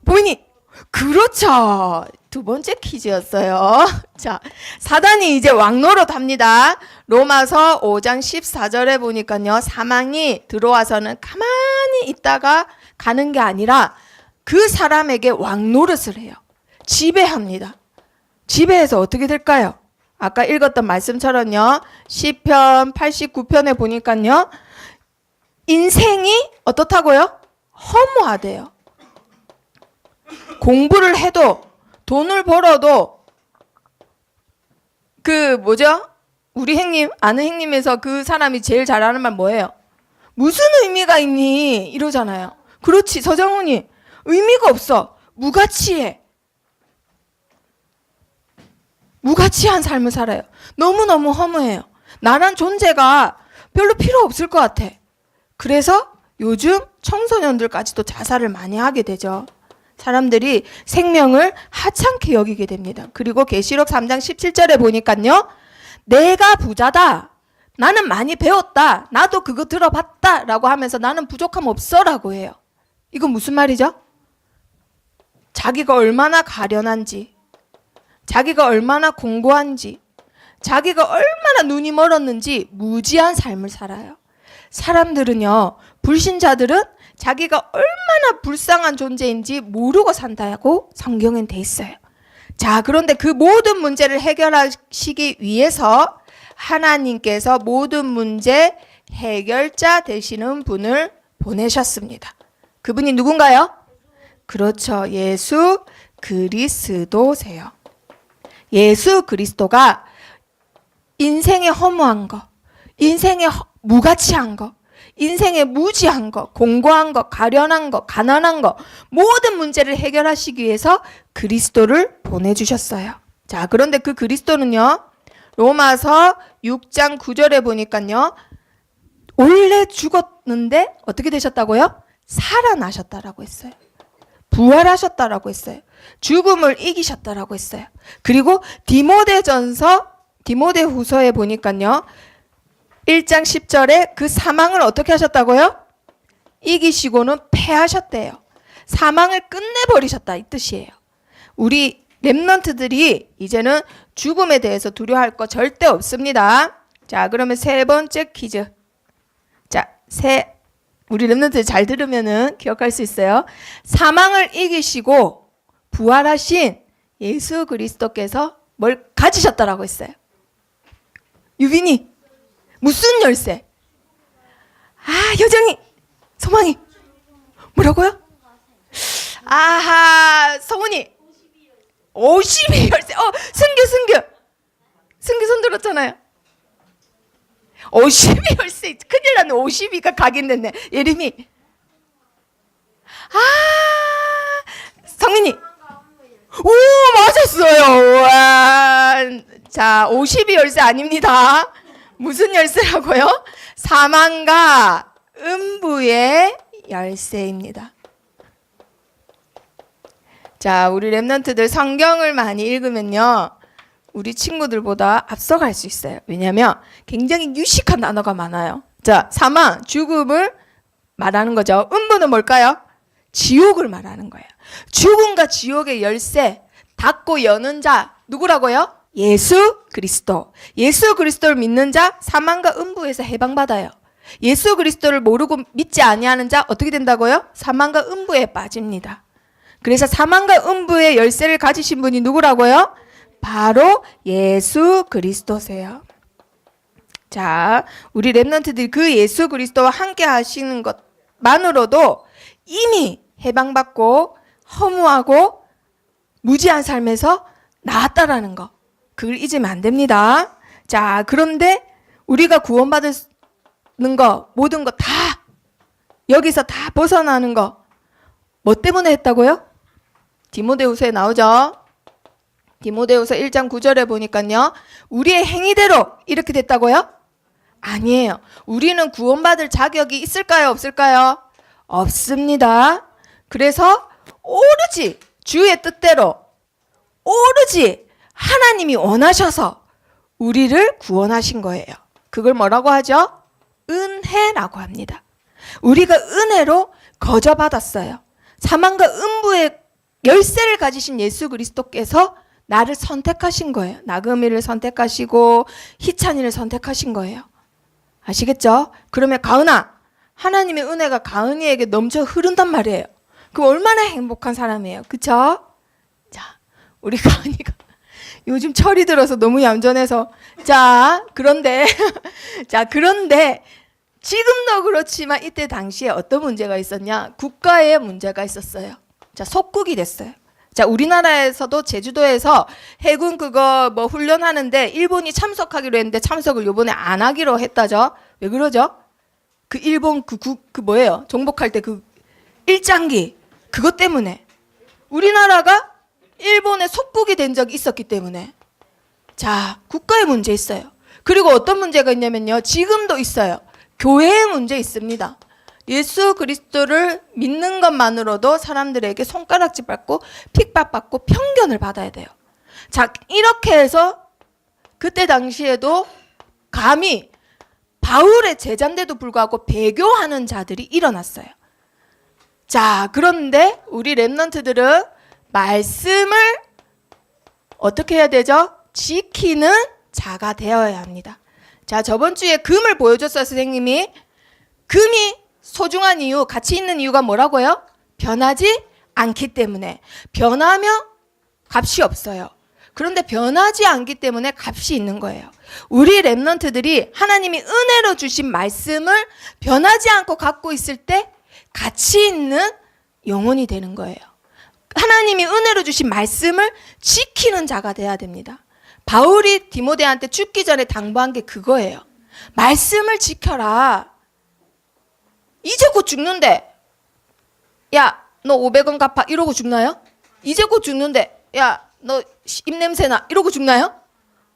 보이니? 그렇죠. 두 번째 퀴즈였어요. 자, 사단이 이제 왕노릇합니다. 로마서 5장 14절에 보니까요. 사망이 들어와서는 가만히 있다가 가는 게 아니라 그 사람에게 왕노릇을 해요. 지배합니다. 지배해서 어떻게 될까요? 아까 읽었던 말씀처럼요. 시편 89편에 보니까요. 인생이 어떻다고요? 허무하대요. 공부를 해도 돈을 벌어도 우리 형님, 아는 형님에서 그 사람이 제일 잘하는 말 뭐예요? 무슨 의미가 있니? 이러잖아요. 그렇지, 서정훈이. 의미가 없어. 무가치해. 무가치한 삶을 살아요. 너무너무 허무해요. 나란 존재가 별로 필요 없을 것 같아. 그래서 요즘 청소년들까지도 자살을 많이 하게 되죠. 사람들이 생명을 하찮게 여기게 됩니다. 그리고 계시록 3장 17절에 보니까요. 내가 부자다. 나는 많이 배웠다. 나도 그거 들어봤다. 라고 하면서 나는 부족함 없어. 라고 해요. 이건 무슨 말이죠? 자기가 얼마나 가련한지, 자기가 얼마나 공고한지, 자기가 얼마나 눈이 멀었는지 무지한 삶을 살아요. 사람들은요, 불신자들은 자기가 얼마나 불쌍한 존재인지 모르고 산다고 성경엔 돼 있어요. 자, 그런데 그 모든 문제를 해결하시기 위해서 하나님께서 모든 문제 해결자 되시는 분을 보내셨습니다. 그분이 누군가요? 그렇죠. 예수 그리스도세요. 예수 그리스도가 인생의 허무한 거, 인생의 무가치한 거, 인생의 무지한 거, 공고한 거, 가련한 거, 가난한 거 모든 문제를 해결하시기 위해서 그리스도를 보내주셨어요. 자, 그런데 그 그리스도는요. 로마서 6장 9절에 보니까요. 원래 죽었는데 어떻게 되셨다고요? 살아나셨다라고 했어요. 부활하셨다라고 했어요. 죽음을 이기셨다라고 했어요. 그리고 디모데후서에 보니까요. 1장 10절에 그 사망을 어떻게 하셨다고요? 이기시고는 패하셨대요. 사망을 끝내버리셨다 이 뜻이에요. 우리 렘넌트들이 이제는 죽음에 대해서 두려워할 거 절대 없습니다. 자, 그러면 세 번째 퀴즈. 자, 우리 렘넌트 잘 들으면은 기억할 수 있어요. 사망을 이기시고 부활하신 예수 그리스도께서 뭘 가지셨다라고 했어요? 유빈이 무슨 열쇠? 효정이, 소망이 뭐라고요? 아하, 성훈이 52 열쇠. 승규 손 들었잖아요. 52 열쇠. 큰일 났네. 52가 각인됐네. 예림이. 성민이. 오, 맞았어요. 와. 자, 52 열쇠 아닙니다. 무슨 열쇠라고요? 사망과 음부의 열쇠입니다. 자, 우리 렘넌트들 성경을 많이 읽으면요. 우리 친구들보다 앞서갈 수 있어요. 왜냐하면 굉장히 유식한 단어가 많아요. 자, 사망, 죽음을 말하는 거죠. 음부는 뭘까요? 지옥을 말하는 거예요. 죽음과 지옥의 열쇠, 닫고 여는 자, 누구라고요? 예수 그리스도. 예수 그리스도를 믿는 자 사망과 음부에서 해방받아요. 예수 그리스도를 모르고 믿지 아니하는 자 어떻게 된다고요? 사망과 음부에 빠집니다. 그래서 사망과 음부의 열쇠를 가지신 분이 누구라고요? 바로 예수 그리스도세요. 자, 우리 렘넌트들이 그 예수 그리스도와 함께 하시는 것만으로도 이미 해방받고 허무하고 무지한 삶에서 나았다라는 거. 그걸 잊으면 안 됩니다. 자, 그런데 우리가 구원받는 거, 모든 거 다, 여기서 다 벗어나는 거, 뭐 때문에 했다고요? 디모데후서에 나오죠. 디모데후서 1장 9절에 보니까요. 우리의 행위대로 이렇게 됐다고요? 아니에요. 우리는 구원받을 자격이 있을까요? 없을까요? 없습니다. 그래서 오로지 주의 뜻대로 오로지 하나님이 원하셔서 우리를 구원하신 거예요. 그걸 뭐라고 하죠? 은혜라고 합니다. 우리가 은혜로 거저받았어요. 사망과 음부의 열쇠를 가지신 예수 그리스도께서 나를 선택하신 거예요. 나금이를 선택하시고 희찬이를 선택하신 거예요. 아시겠죠? 그러면 가은아, 하나님의 은혜가 가은이에게 넘쳐 흐른단 말이에요. 그 얼마나 행복한 사람이에요. 그쵸? 자, 우리 가은이가 요즘 철이 들어서 너무 얌전해서 그런데 지금도 그렇지만 이때 당시에 어떤 문제가 있었냐? 국가에 문제가 있었어요. 자, 속국이 됐어요. 자, 우리나라에서도 제주도에서 해군 그거 뭐 훈련하는데 일본이 참석하기로 했는데 참석을 요번에 안 하기로 했다죠. 왜 그러죠? 그 일본 그 뭐예요? 정복할 때 그 일장기 그것 때문에 우리나라가 일본의 속국이 된 적이 있었기 때문에 자, 국가의 문제 있어요. 그리고 어떤 문제가 있냐면요. 지금도 있어요. 교회의 문제 있습니다. 예수 그리스도를 믿는 것만으로도 사람들에게 손가락질 받고 핍박받고 편견을 받아야 돼요. 자, 이렇게 해서 그때 당시에도 감히 바울의 제자인데도 불구하고 배교하는 자들이 일어났어요. 자, 그런데 우리 렘넌트들은 말씀을 어떻게 해야 되죠? 지키는 자가 되어야 합니다. 자, 저번 주에 금을 보여줬어요, 선생님이. 금이 소중한 이유, 가치 있는 이유가 뭐라고요? 변하지 않기 때문에. 변하면 값이 없어요. 그런데 변하지 않기 때문에 값이 있는 거예요. 우리 렘넌트들이 하나님이 은혜로 주신 말씀을 변하지 않고 갖고 있을 때 가치 있는 영혼이 되는 거예요. 하나님이 은혜로 주신 말씀을 지키는 자가 돼야 됩니다. 바울이 디모데한테 죽기 전에 당부한 게 그거예요. 말씀을 지켜라. 이제 곧 죽는데 야, 너 500원 갚아 이러고 죽나요? 이제 곧 죽는데 야, 너 입냄새나 이러고 죽나요?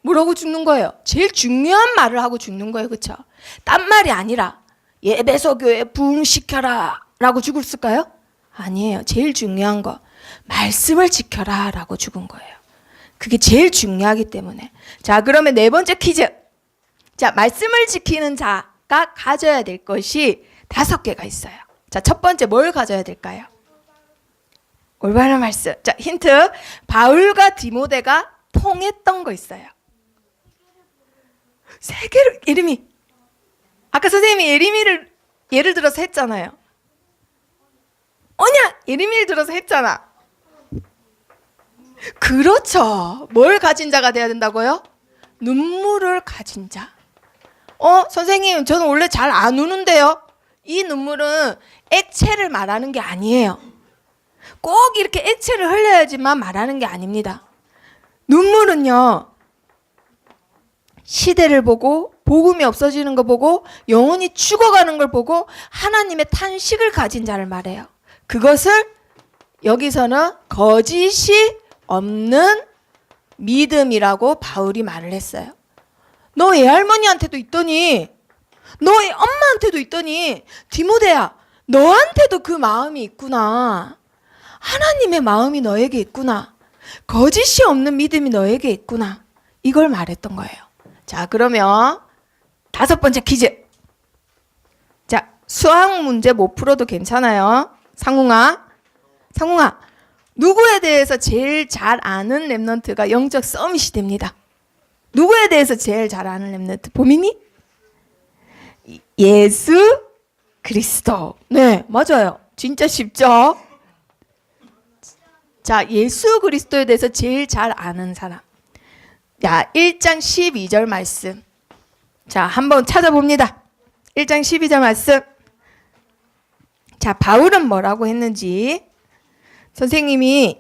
뭐라고 죽는 거예요? 제일 중요한 말을 하고 죽는 거예요. 그렇죠? 딴 말이 아니라 예배소 교회 부흥시켜라 라고 죽었을까요? 아니에요. 제일 중요한 거 말씀을 지켜라 라고 죽은 거예요. 그게 제일 중요하기 때문에. 자, 그러면 네 번째 퀴즈. 자, 말씀을 지키는 자가 가져야 될 것이 5개가 있어요. 자, 첫 번째 뭘 가져야 될까요? 올바른 말씀. 자, 힌트. 바울과 디모데가 통했던 거 있어요. 3개를 예림이. 아까 선생님이 예림이를 예를 들어서 했잖아요. 예림이를 들어서 했잖아. 그렇죠. 뭘 가진 자가 돼야 된다고요? 눈물을 가진 자. 선생님, 저는 원래 잘 안 우는데요. 이 눈물은 액체를 말하는 게 아니에요. 꼭 이렇게 액체를 흘려야지만 말하는 게 아닙니다. 눈물은요, 시대를 보고 복음이 없어지는 거 보고 영혼이 죽어가는 걸 보고 하나님의 탄식을 가진 자를 말해요. 그것을 여기서는 거짓이 없는 믿음이라고 바울이 말을 했어요. 너 애할머니한테도 있더니 너의 엄마한테도 있더니 디모데야, 너한테도 그 마음이 있구나. 하나님의 마음이 너에게 있구나. 거짓이 없는 믿음이 너에게 있구나. 이걸 말했던 거예요. 자, 그러면 5번째 퀴즈. 자, 수학 문제 못 풀어도 괜찮아요. 상웅아, 누구에 대해서 제일 잘 아는 렘넌트가 영적 서밋이 됩니다. 누구에 대해서 제일 잘 아는 렘넌트? 보민이? 예수 그리스도. 네, 맞아요. 진짜 쉽죠? 자, 예수 그리스도에 대해서 제일 잘 아는 사람. 자, 1장 12절 말씀. 자, 한번 찾아봅니다. 1장 12절 말씀. 자, 바울은 뭐라고 했는지 선생님이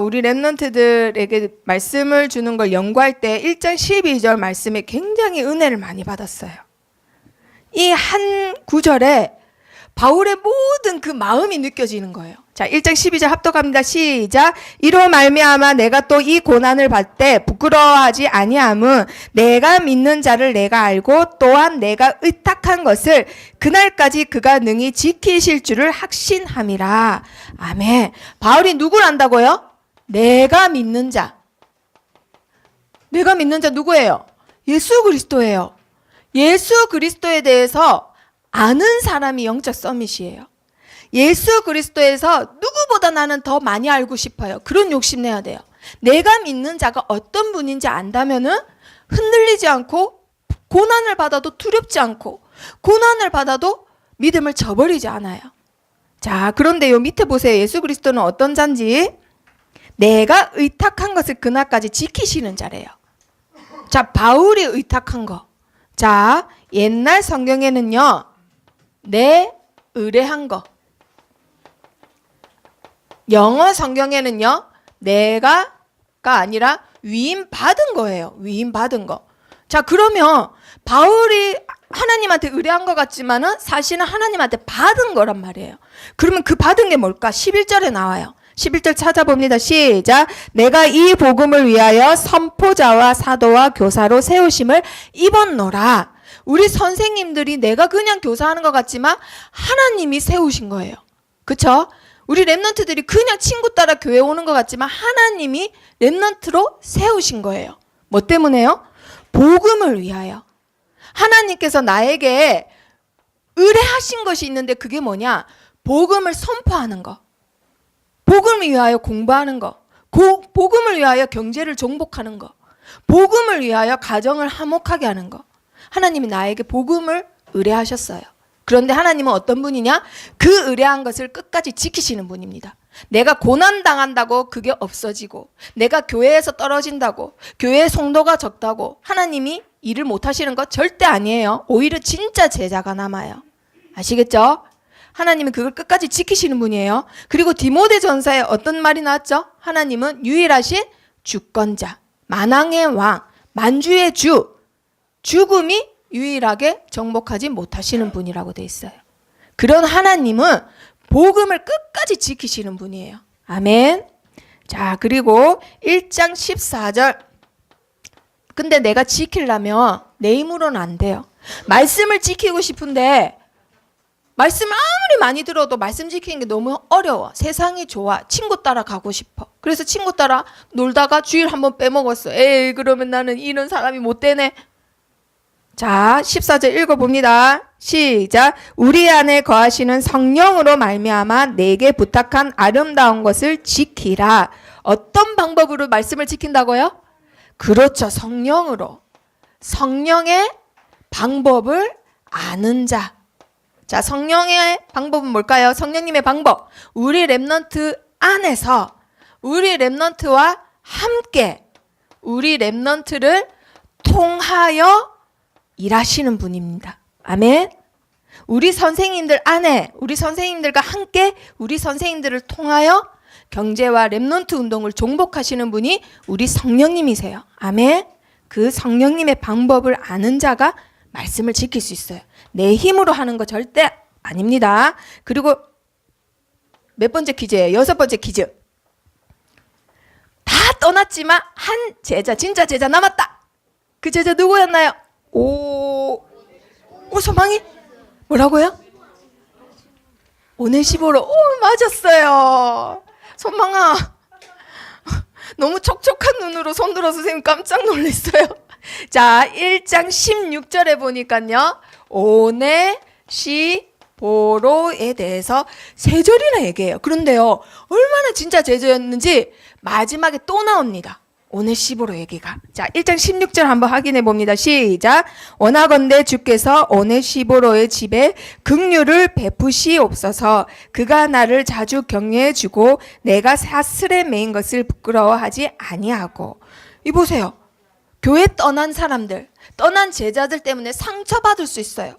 우리 렘넌트들에게 말씀을 주는 걸 연구할 때 1장 12절 말씀에 굉장히 은혜를 많이 받았어요. 이 한 구절에 바울의 모든 그 마음이 느껴지는 거예요. 자, 1장 12절 합독합니다. 시작. 이로 말미암아 내가 또 이 고난을 받을 때 부끄러워하지 아니함은 내가 믿는 자를 내가 알고 또한 내가 의탁한 것을 그날까지 그가 능히 지키실 줄을 확신함이라. 아멘. 바울이 누구를 안다고요? 내가 믿는 자. 내가 믿는 자 누구예요? 예수 그리스도예요. 예수 그리스도에 대해서 아는 사람이 영적 서밋이에요. 예수 그리스도에서 누구보다 나는 더 많이 알고 싶어요. 그런 욕심 내야 돼요. 내가 믿는 자가 어떤 분인지 안다면은 흔들리지 않고 고난을 받아도 두렵지 않고 고난을 받아도 믿음을 저버리지 않아요. 자, 그런데 요 밑에 보세요. 예수 그리스도는 어떤 자인지. 내가 의탁한 것을 그날까지 지키시는 자래요. 자, 바울이 의탁한 거. 자, 옛날 성경에는요. 내 의뢰한 거. 영어 성경에는요. 내가가 아니라 위임 받은 거예요. 위임 받은 거. 자, 그러면 바울이 하나님한테 의뢰한 것 같지만은 사실은 하나님한테 받은 거란 말이에요. 그러면 그 받은 게 뭘까? 11절에 나와요. 11절 찾아봅니다. 시작. 내가 이 복음을 위하여 선포자와 사도와 교사로 세우심을 입었노라. 우리 선생님들이 내가 그냥 교사하는 것 같지만 하나님이 세우신 거예요. 그쵸? 우리 랩런트들이 그냥 친구 따라 교회 오는 것 같지만 하나님이 랩런트로 세우신 거예요. 뭐 때문에요? 복음을 위하여. 하나님께서 나에게 의뢰하신 것이 있는데 그게 뭐냐? 복음을 선포하는 거. 복음을 위하여 공부하는 거. 복음을 위하여 경제를 정복하는 거. 복음을 위하여 가정을 화목하게 하는 거. 하나님이 나에게 복음을 의뢰하셨어요. 그런데 하나님은 어떤 분이냐? 그 의뢰한 것을 끝까지 지키시는 분입니다. 내가 고난당한다고 그게 없어지고 내가 교회에서 떨어진다고 교회의 성도가 적다고 하나님이 일을 못하시는 거 절대 아니에요. 오히려 진짜 제자가 남아요. 아시겠죠? 하나님은 그걸 끝까지 지키시는 분이에요. 그리고 디모데 전서에 어떤 말이 나왔죠? 하나님은 유일하신 주권자, 만왕의 왕, 만주의 주, 죽음이 유일하게 정복하지 못하시는 분이라고 돼 있어요. 그런 하나님은 복음을 끝까지 지키시는 분이에요. 아멘. 자, 그리고 1장 14절. 근데 내가 지키려면 내 힘으로는 안 돼요. 말씀을 지키고 싶은데 말씀을 아무리 많이 들어도 말씀 지키는 게 너무 어려워. 세상이 좋아. 친구 따라 가고 싶어. 그래서 친구 따라 놀다가 주일 한번 빼먹었어. 에이, 그러면 나는 이런 사람이 못 되네. 자, 14절 읽어봅니다. 시작. 우리 안에 거하시는 성령으로 말미암아 내게 부탁한 아름다운 것을 지키라. 어떤 방법으로 말씀을 지킨다고요? 그렇죠. 성령으로. 성령의 방법을 아는 자. 자, 성령의 방법은 뭘까요? 성령님의 방법. 우리 랩넌트 안에서 우리 랩넌트와 함께 우리 랩넌트를 통하여 일하시는 분입니다. 아멘. 우리 선생님들 안에 우리 선생님들과 함께 우리 선생님들을 통하여 경제와 랩넌트 운동을 종복하시는 분이 우리 성령님이세요. 아멘. 그 성령님의 방법을 아는 자가 말씀을 지킬 수 있어요. 내 힘으로 하는 거 절대 아닙니다. 그리고 몇 번째 퀴즈예요? 6번째 퀴즈. 다 떠났지만 한 제자, 진짜 제자 남았다. 그 제자 누구였나요? 소망이? 뭐라고요? 오네시보로. 맞았어요. 소망아. 너무 촉촉한 눈으로 손 들어서 선생님 깜짝 놀랐어요. 자, 1장 16절에 보니까요. 오네시보로에 대해서 세 절이나 얘기해요. 그런데요. 얼마나 진짜 제자였는지 마지막에 또 나옵니다. 오네시보로 얘기가. 자, 1장 16절 한번 확인해 봅니다. 시작. 원하건대 주께서 오네시보로의 집에 긍휼을 베푸시옵소서. 그가 나를 자주 격려해 주고 내가 사슬에 매인 것을 부끄러워하지 아니하고. 이 보세요. 교회 떠난 사람들, 떠난 제자들 때문에 상처받을 수 있어요.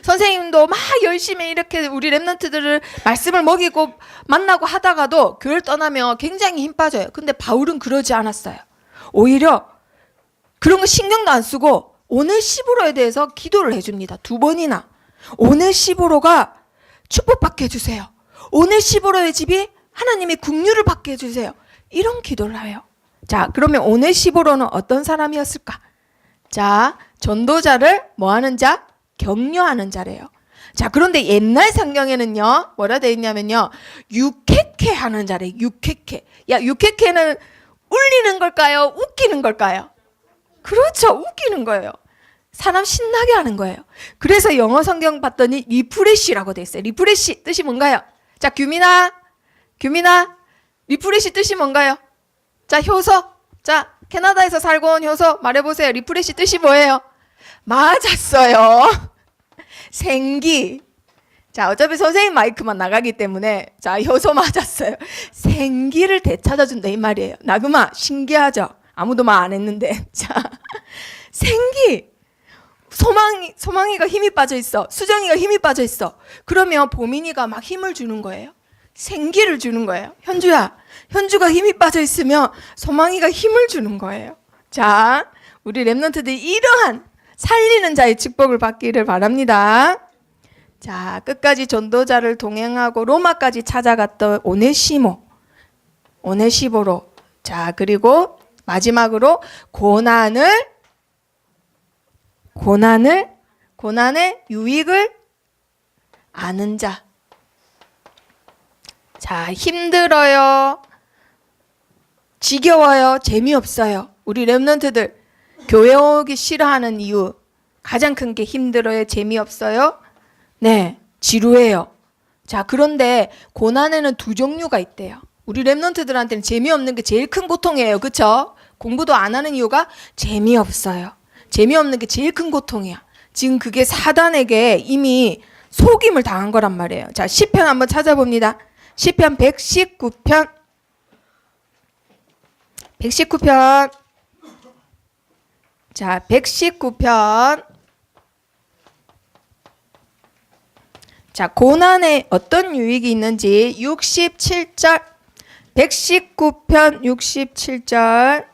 선생님도 막 열심히 이렇게 우리 랩런트들을 말씀을 먹이고 만나고 하다가도 교회를 떠나면 굉장히 힘 빠져요. 근데 바울은 그러지 않았어요. 오히려 그런 거 신경도 안 쓰고 오네시보로에 대해서 기도를 해줍니다. 2번이나. 오네시보로가 축복받게 해주세요. 오네시보로의 집이 하나님의 긍휼을 받게 해주세요. 이런 기도를 해요. 자, 그러면 오네시보로는 어떤 사람이었을까? 자, 전도자를 뭐 하는 자? 격려하는 자래요. 자, 그런데 옛날 성경에는요, 뭐라 되어 있냐면요, 유쾌케 하는 자래. 유쾌케. 야, 유쾌케는 울리는 걸까요? 웃기는 걸까요? 그렇죠. 웃기는 거예요. 사람 신나게 하는 거예요. 그래서 영어 성경 봤더니 리프레시라고 돼 있어요. 리프레시 뜻이 뭔가요? 자, 규민아, 리프레시 뜻이 뭔가요? 자, 효소. 자, 캐나다에서 살고 온 효소 말해보세요. 리프레시 뜻이 뭐예요? 맞았어요. 생기. 자, 어차피 선생님 마이크만 나가기 때문에 자, 효소 맞았어요. 생기를 되찾아준다 이 말이에요. 나그마 신기하죠? 아무도 말 안 했는데. 자, 생기. 소망이가 힘이 빠져 있어. 수정이가 힘이 빠져 있어. 그러면 보민이가 막 힘을 주는 거예요. 생기를 주는 거예요. 현주가 힘이 빠져 있으면 소망이가 힘을 주는 거예요. 자, 우리 랩런트들이 이러한 살리는 자의 축복을 받기를 바랍니다. 자, 끝까지 전도자를 동행하고 로마까지 찾아갔던 오네시보로. 자, 그리고 마지막으로 고난의 유익을 아는 자. 자, 힘들어요. 지겨워요. 재미없어요. 우리 랩런트들 교회 오기 싫어하는 이유 가장 큰 게 힘들어요. 재미없어요. 네, 지루해요. 자, 그런데 고난에는 두 종류가 있대요. 우리 랩런트들한테는 재미없는 게 제일 큰 고통이에요. 그렇죠? 공부도 안 하는 이유가 재미없어요. 재미없는 게 제일 큰 고통이야. 지금 그게 사단에게 이미 속임을 당한 거란 말이에요. 자, 시편 한번 찾아봅니다. 시편 119편. 자, 119편. 자, 고난에 어떤 유익이 있는지 67절. 119편 67절.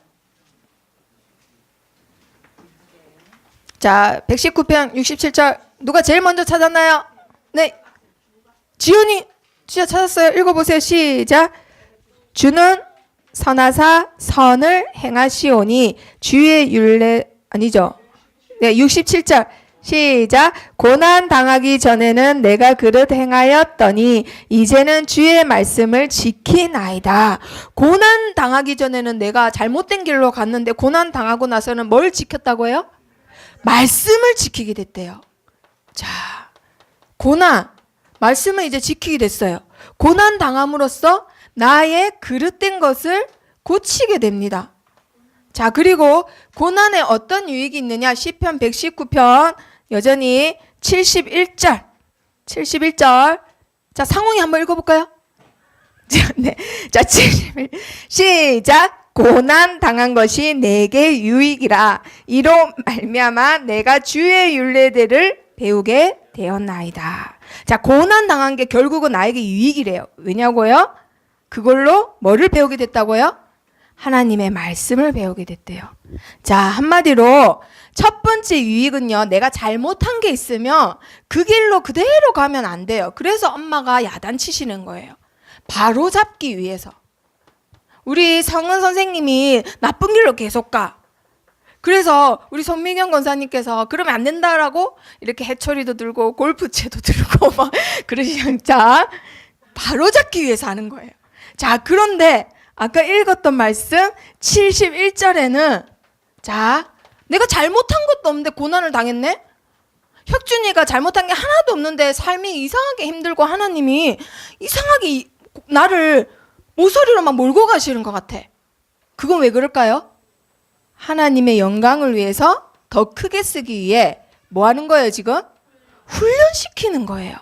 자, 119편 67절. 누가 제일 먼저 찾았나요? 네. 지훈이 진짜 찾았어요. 읽어보세요. 시작. 주는 선하사 선을 행하시오니 주의 율례 아니죠. 네, 67절. 시작. 고난 당하기 전에는 내가 그릇 행하였더니 이제는 주의 말씀을 지키나이다. 고난 당하기 전에는 내가 잘못된 길로 갔는데 고난 당하고 나서는 뭘 지켰다고요? 말씀을 지키게 됐대요. 자, 고난, 말씀을 이제 지키게 됐어요. 고난 당함으로써 나의 그릇된 것을 고치게 됩니다. 자, 그리고 고난에 어떤 유익이 있느냐? 시편 119편 여전히 71절. 자, 상홍이 한번 읽어볼까요? 자, 네. 자, 71. 시작. 고난 당한 것이 내게 유익이라. 이로 말미암아 내가 주의 율례들을 배우게 되었나이다. 자, 고난 당한 게 결국은 나에게 유익이래요. 왜냐고요? 그걸로 뭐를 배우게 됐다고요? 하나님의 말씀을 배우게 됐대요. 자, 한마디로 첫 번째 유익은요, 내가 잘못한 게 있으면 그 길로 그대로 가면 안 돼요. 그래서 엄마가 야단치시는 거예요. 바로 잡기 위해서. 우리 성은 선생님이 나쁜 길로 계속 가. 그래서 우리 손미경 권사님께서 그러면 안 된다라고 이렇게 해초리도 들고 골프채도 들고 막 그러시죠. 자, 바로 잡기 위해서 하는 거예요. 자, 그런데 아까 읽었던 말씀 71절에는 자, 내가 잘못한 것도 없는데 고난을 당했네? 혁준이가 잘못한 게 하나도 없는데 삶이 이상하게 힘들고 하나님이 이상하게 나를 모서리로 막 몰고 가시는 것 같아. 그건 왜 그럴까요? 하나님의 영광을 위해서 더 크게 쓰기 위해 뭐 하는 거예요 지금? 훈련시키는 거예요.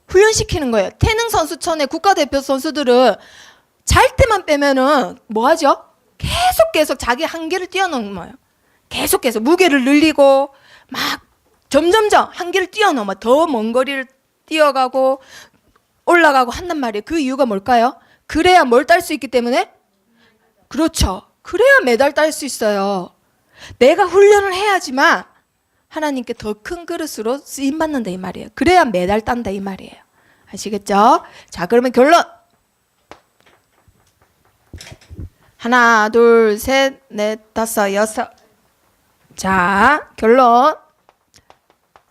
훈련시키는 거예요. 태능 선수촌의 국가대표 선수들은 잘 때만 빼면은 뭐 하죠? 계속 자기 한계를 뛰어넘어요. 계속 무게를 늘리고 막 점점점 한계를 뛰어넘어 더 먼 거리를 뛰어가고 올라가고 한단 말이에요. 그 이유가 뭘까요? 그래야 뭘 딸 수 있기 때문에? 그렇죠. 그래야 메달 딸 수 있어요. 내가 훈련을 해야지만 하나님께 더 큰 그릇으로 쓰임받는다 이 말이에요. 그래야 메달 딴다 이 말이에요. 아시겠죠? 자, 그러면 결론. 하나, 둘, 셋, 넷, 다섯, 여섯. 자, 결론.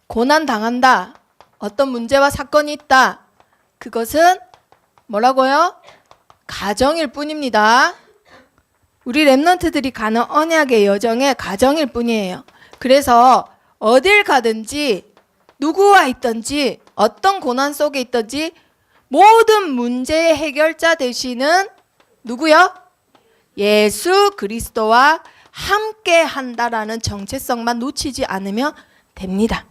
고난 당한다. 어떤 문제와 사건이 있다. 그것은 뭐라고요? 가정일 뿐입니다. 우리 렘넌트들이 가는 언약의 여정의 가정일 뿐이에요. 그래서 어딜 가든지 누구와 있든지 어떤 고난 속에 있든지 모든 문제의 해결자 되시는 누구요? 예수 그리스도와 함께 한다라는 정체성만 놓치지 않으면 됩니다.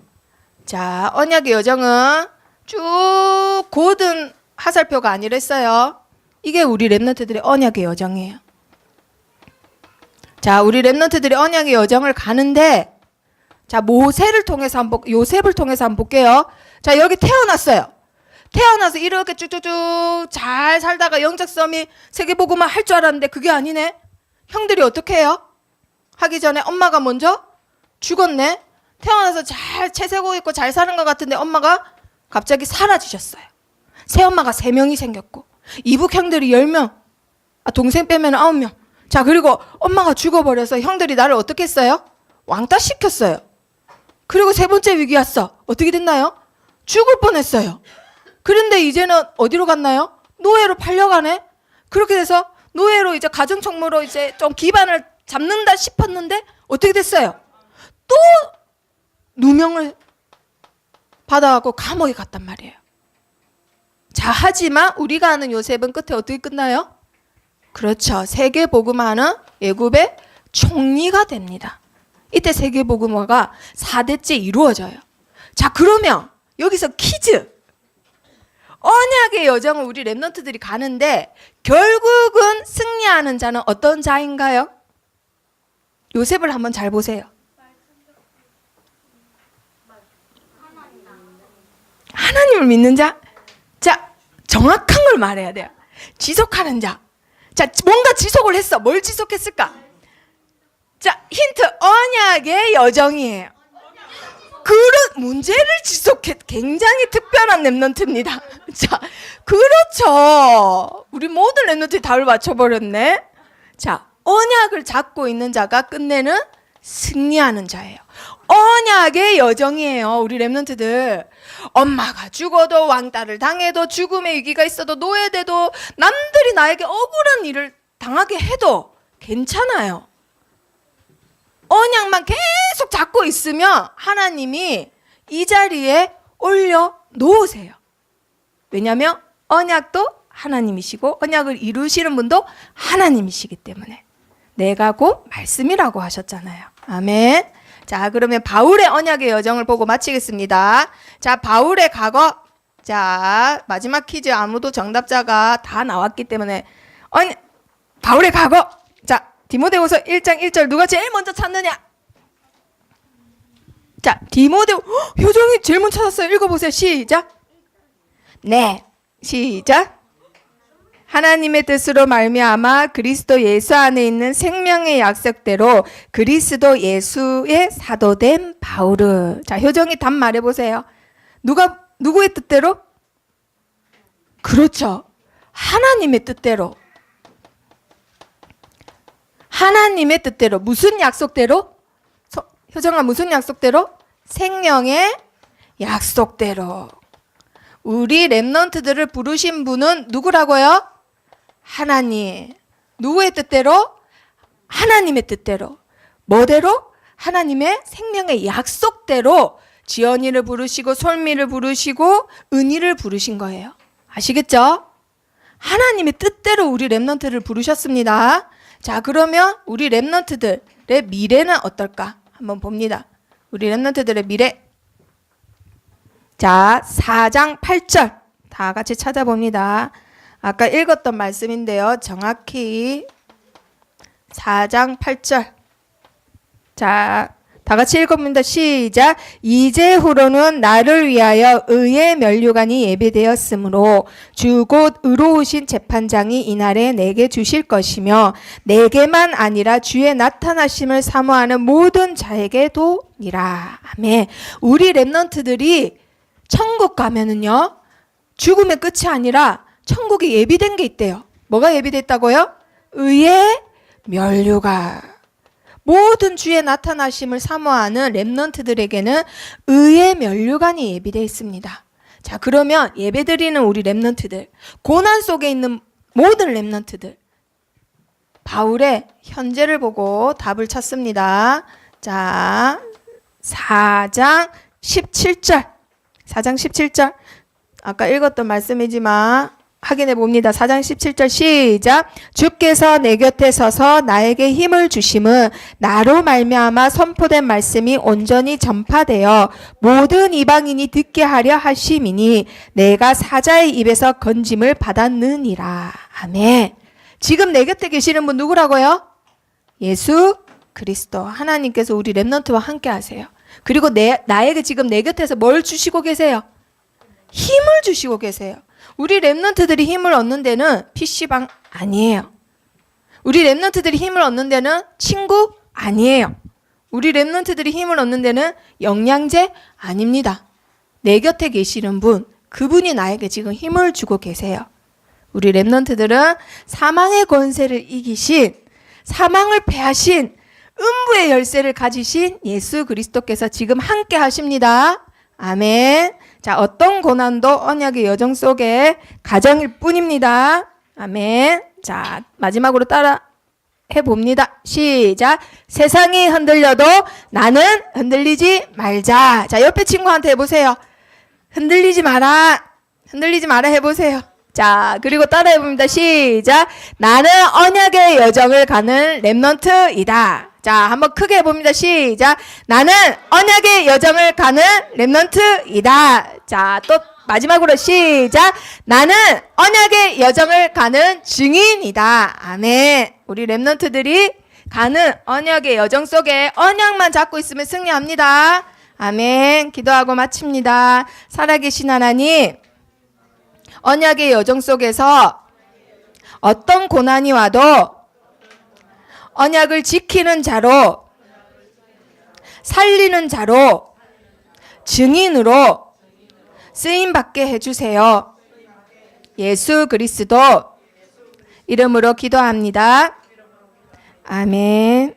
자, 언약의 여정은 쭉 고든 하살표가 아니랬어요. 이게 우리 렘넌트들의 언약의 여정이에요. 자, 우리 렘넌트들이 언약의 여정을 가는데, 자, 모세를 통해서 요셉을 통해서 한번 볼게요. 자, 여기 태어났어요. 태어나서 이렇게 쭉쭉쭉 잘 살다가 영적섬이 세계복음화 할 줄 알았는데 그게 아니네. 형들이 어떻게 해요? 하기 전에 엄마가 먼저 죽었네. 태어나서 잘 채세고 있고 잘 사는 것 같은데 엄마가 갑자기 사라지셨어요. 새엄마가 3명이 생겼고 이북 형들이 10명, 동생 빼면 9명. 자, 그리고 엄마가 죽어버려서 형들이 나를 어떻게 했어요? 왕따 시켰어요. 그리고 3번째 위기 왔어. 어떻게 됐나요? 죽을 뻔했어요. 그런데 이제는 어디로 갔나요? 노예로 팔려가네. 그렇게 돼서 노예로 이제 가정총무로 이제 좀 기반을 잡는다 싶었는데 어떻게 됐어요? 또 누명을 받아갖고 감옥에 갔단 말이에요. 자, 하지만 우리가 아는 요셉은 끝에 어떻게 끝나요? 그렇죠. 세계복음화는 애굽의 총리가 됩니다. 이때 세계복음화가 4대째 이루어져요. 자, 그러면 여기서 퀴즈. 언약의 여정을 우리 렘넌트들이 가는데 결국은 승리하는 자는 어떤 자인가요? 요셉을 한번 잘 보세요. 하나님을 믿는 자? 자, 정확한 걸 말해야 돼요. 지속하는 자. 자, 뭔가 지속을 했어. 뭘 지속했을까? 자, 힌트. 언약의 여정이에요. 그런 문제를 지속해. 굉장히 특별한 렘넌트입니다. 자, 그렇죠. 우리 모든 렘넌트에 답을 맞춰버렸네. 자, 언약을 잡고 있는 자가 끝내는 승리하는 자예요. 언약의 여정이에요. 우리 렘넌트들. 엄마가 죽어도 왕따를 당해도 죽음의 위기가 있어도 노예돼도 남들이 나에게 억울한 일을 당하게 해도 괜찮아요. 언약만 계속 잡고 있으면 하나님이 이 자리에 올려 놓으세요. 왜냐하면 언약도 하나님이시고 언약을 이루시는 분도 하나님이시기 때문에. 내가 곧 말씀이라고 하셨잖아요. 아멘. 자, 그러면 바울의 언약의 여정을 보고 마치겠습니다. 자, 바울의 과거. 자, 마지막 퀴즈 아무도 정답자가 다 나왔기 때문에 바울의 과거. 자, 디모데후서 1장 1절 누가 제일 먼저 찾느냐? 자, 디모데후 효정이 제일 먼저 찾았어요. 읽어보세요. 시작. 네, 시작. 하나님의 뜻으로 말미암아 그리스도 예수 안에 있는 생명의 약속대로 그리스도 예수의 사도된 바울은. 자, 효정이 답 말해보세요. 누구의 뜻대로? 그렇죠. 하나님의 뜻대로. 하나님의 뜻대로. 무슨 약속대로? 효정아, 무슨 약속대로? 생명의 약속대로. 우리 렘넌트들을 부르신 분은 누구라고요? 하나님. 누구의 뜻대로? 하나님의 뜻대로. 뭐대로? 하나님의 생명의 약속대로 지연이를 부르시고 솔미를 부르시고 은희를 부르신 거예요. 아시겠죠? 하나님의 뜻대로 우리 렘넌트를 부르셨습니다. 자, 그러면 우리 렘넌트들의 미래는 어떨까? 한번 봅니다. 우리 렘넌트들의 미래. 자, 4장 8절 다 같이 찾아봅니다. 아까 읽었던 말씀인데요. 정확히 4장 8절. 자, 다 같이 읽어봅니다. 시작. 이제후로는 나를 위하여 의의 면류관이 예비되었으므로 주 곧 의로우신 재판장이 이날에 내게 주실 것이며 내게만 아니라 주의 나타나심을 사모하는 모든 자에게도니라. 아멘. 우리 렘넌트들이 천국 가면은요, 죽음의 끝이 아니라 천국이 예비된 게 있대요. 뭐가 예비됐다고요? 의의 면류가. 모든 주의 나타나심을 사모하는 렘넌트들에게는 의의 면류관이 예비되어 있습니다. 자, 그러면 예배드리는 우리 렘넌트들, 고난 속에 있는 모든 렘넌트들, 바울의 현재를 보고 답을 찾습니다. 자, 4장 17절. 4장 17절. 아까 읽었던 말씀이지만 확인해 봅니다. 4장 17절 시작. 주께서 내 곁에 서서 나에게 힘을 주심은 나로 말미암아 선포된 말씀이 온전히 전파되어 모든 이방인이 듣게 하려 하심이니 내가 사자의 입에서 건짐을 받았느니라. 아멘. 지금 내 곁에 계시는 분 누구라고요? 예수 그리스도. 하나님께서 우리 렘넌트와 함께 하세요. 그리고 나에게 지금 내 곁에서 뭘 주시고 계세요? 힘을 주시고 계세요. 우리 렘넌트들이 힘을 얻는 데는 PC방 아니에요. 우리 렘넌트들이 힘을 얻는 데는 친구 아니에요. 우리 렘넌트들이 힘을 얻는 데는 영양제 아닙니다. 내 곁에 계시는 분, 그분이 나에게 지금 힘을 주고 계세요. 우리 렘넌트들은 사망의 권세를 이기신, 사망을 패하신, 음부의 열쇠를 가지신 예수 그리스도께서 지금 함께 하십니다. 아멘. 자, 어떤 고난도 언약의 여정 속에 가정일 뿐입니다. 아멘. 자, 마지막으로 따라 해봅니다. 시작. 세상이 흔들려도 나는 흔들리지 말자. 자, 옆에 친구한테 해보세요. 흔들리지 마라. 흔들리지 마라 해보세요. 자, 그리고 따라 해봅니다. 시작. 나는 언약의 여정을 가는 렘넌트이다. 자, 한번 크게 해봅니다. 시작. 나는 언약의 여정을 가는 렘넌트이다. 자, 또 마지막으로 시작. 나는 언약의 여정을 가는 증인이다. 아멘. 우리 렘넌트들이 가는 언약의 여정 속에 언약만 잡고 있으면 승리합니다. 아멘. 기도하고 마칩니다. 살아계신 하나님, 언약의 여정 속에서 어떤 고난이 와도 언약을 지키는 자로, 살리는 자로, 증인으로 쓰임받게 해주세요. 예수 그리스도 이름으로 기도합니다. 아멘.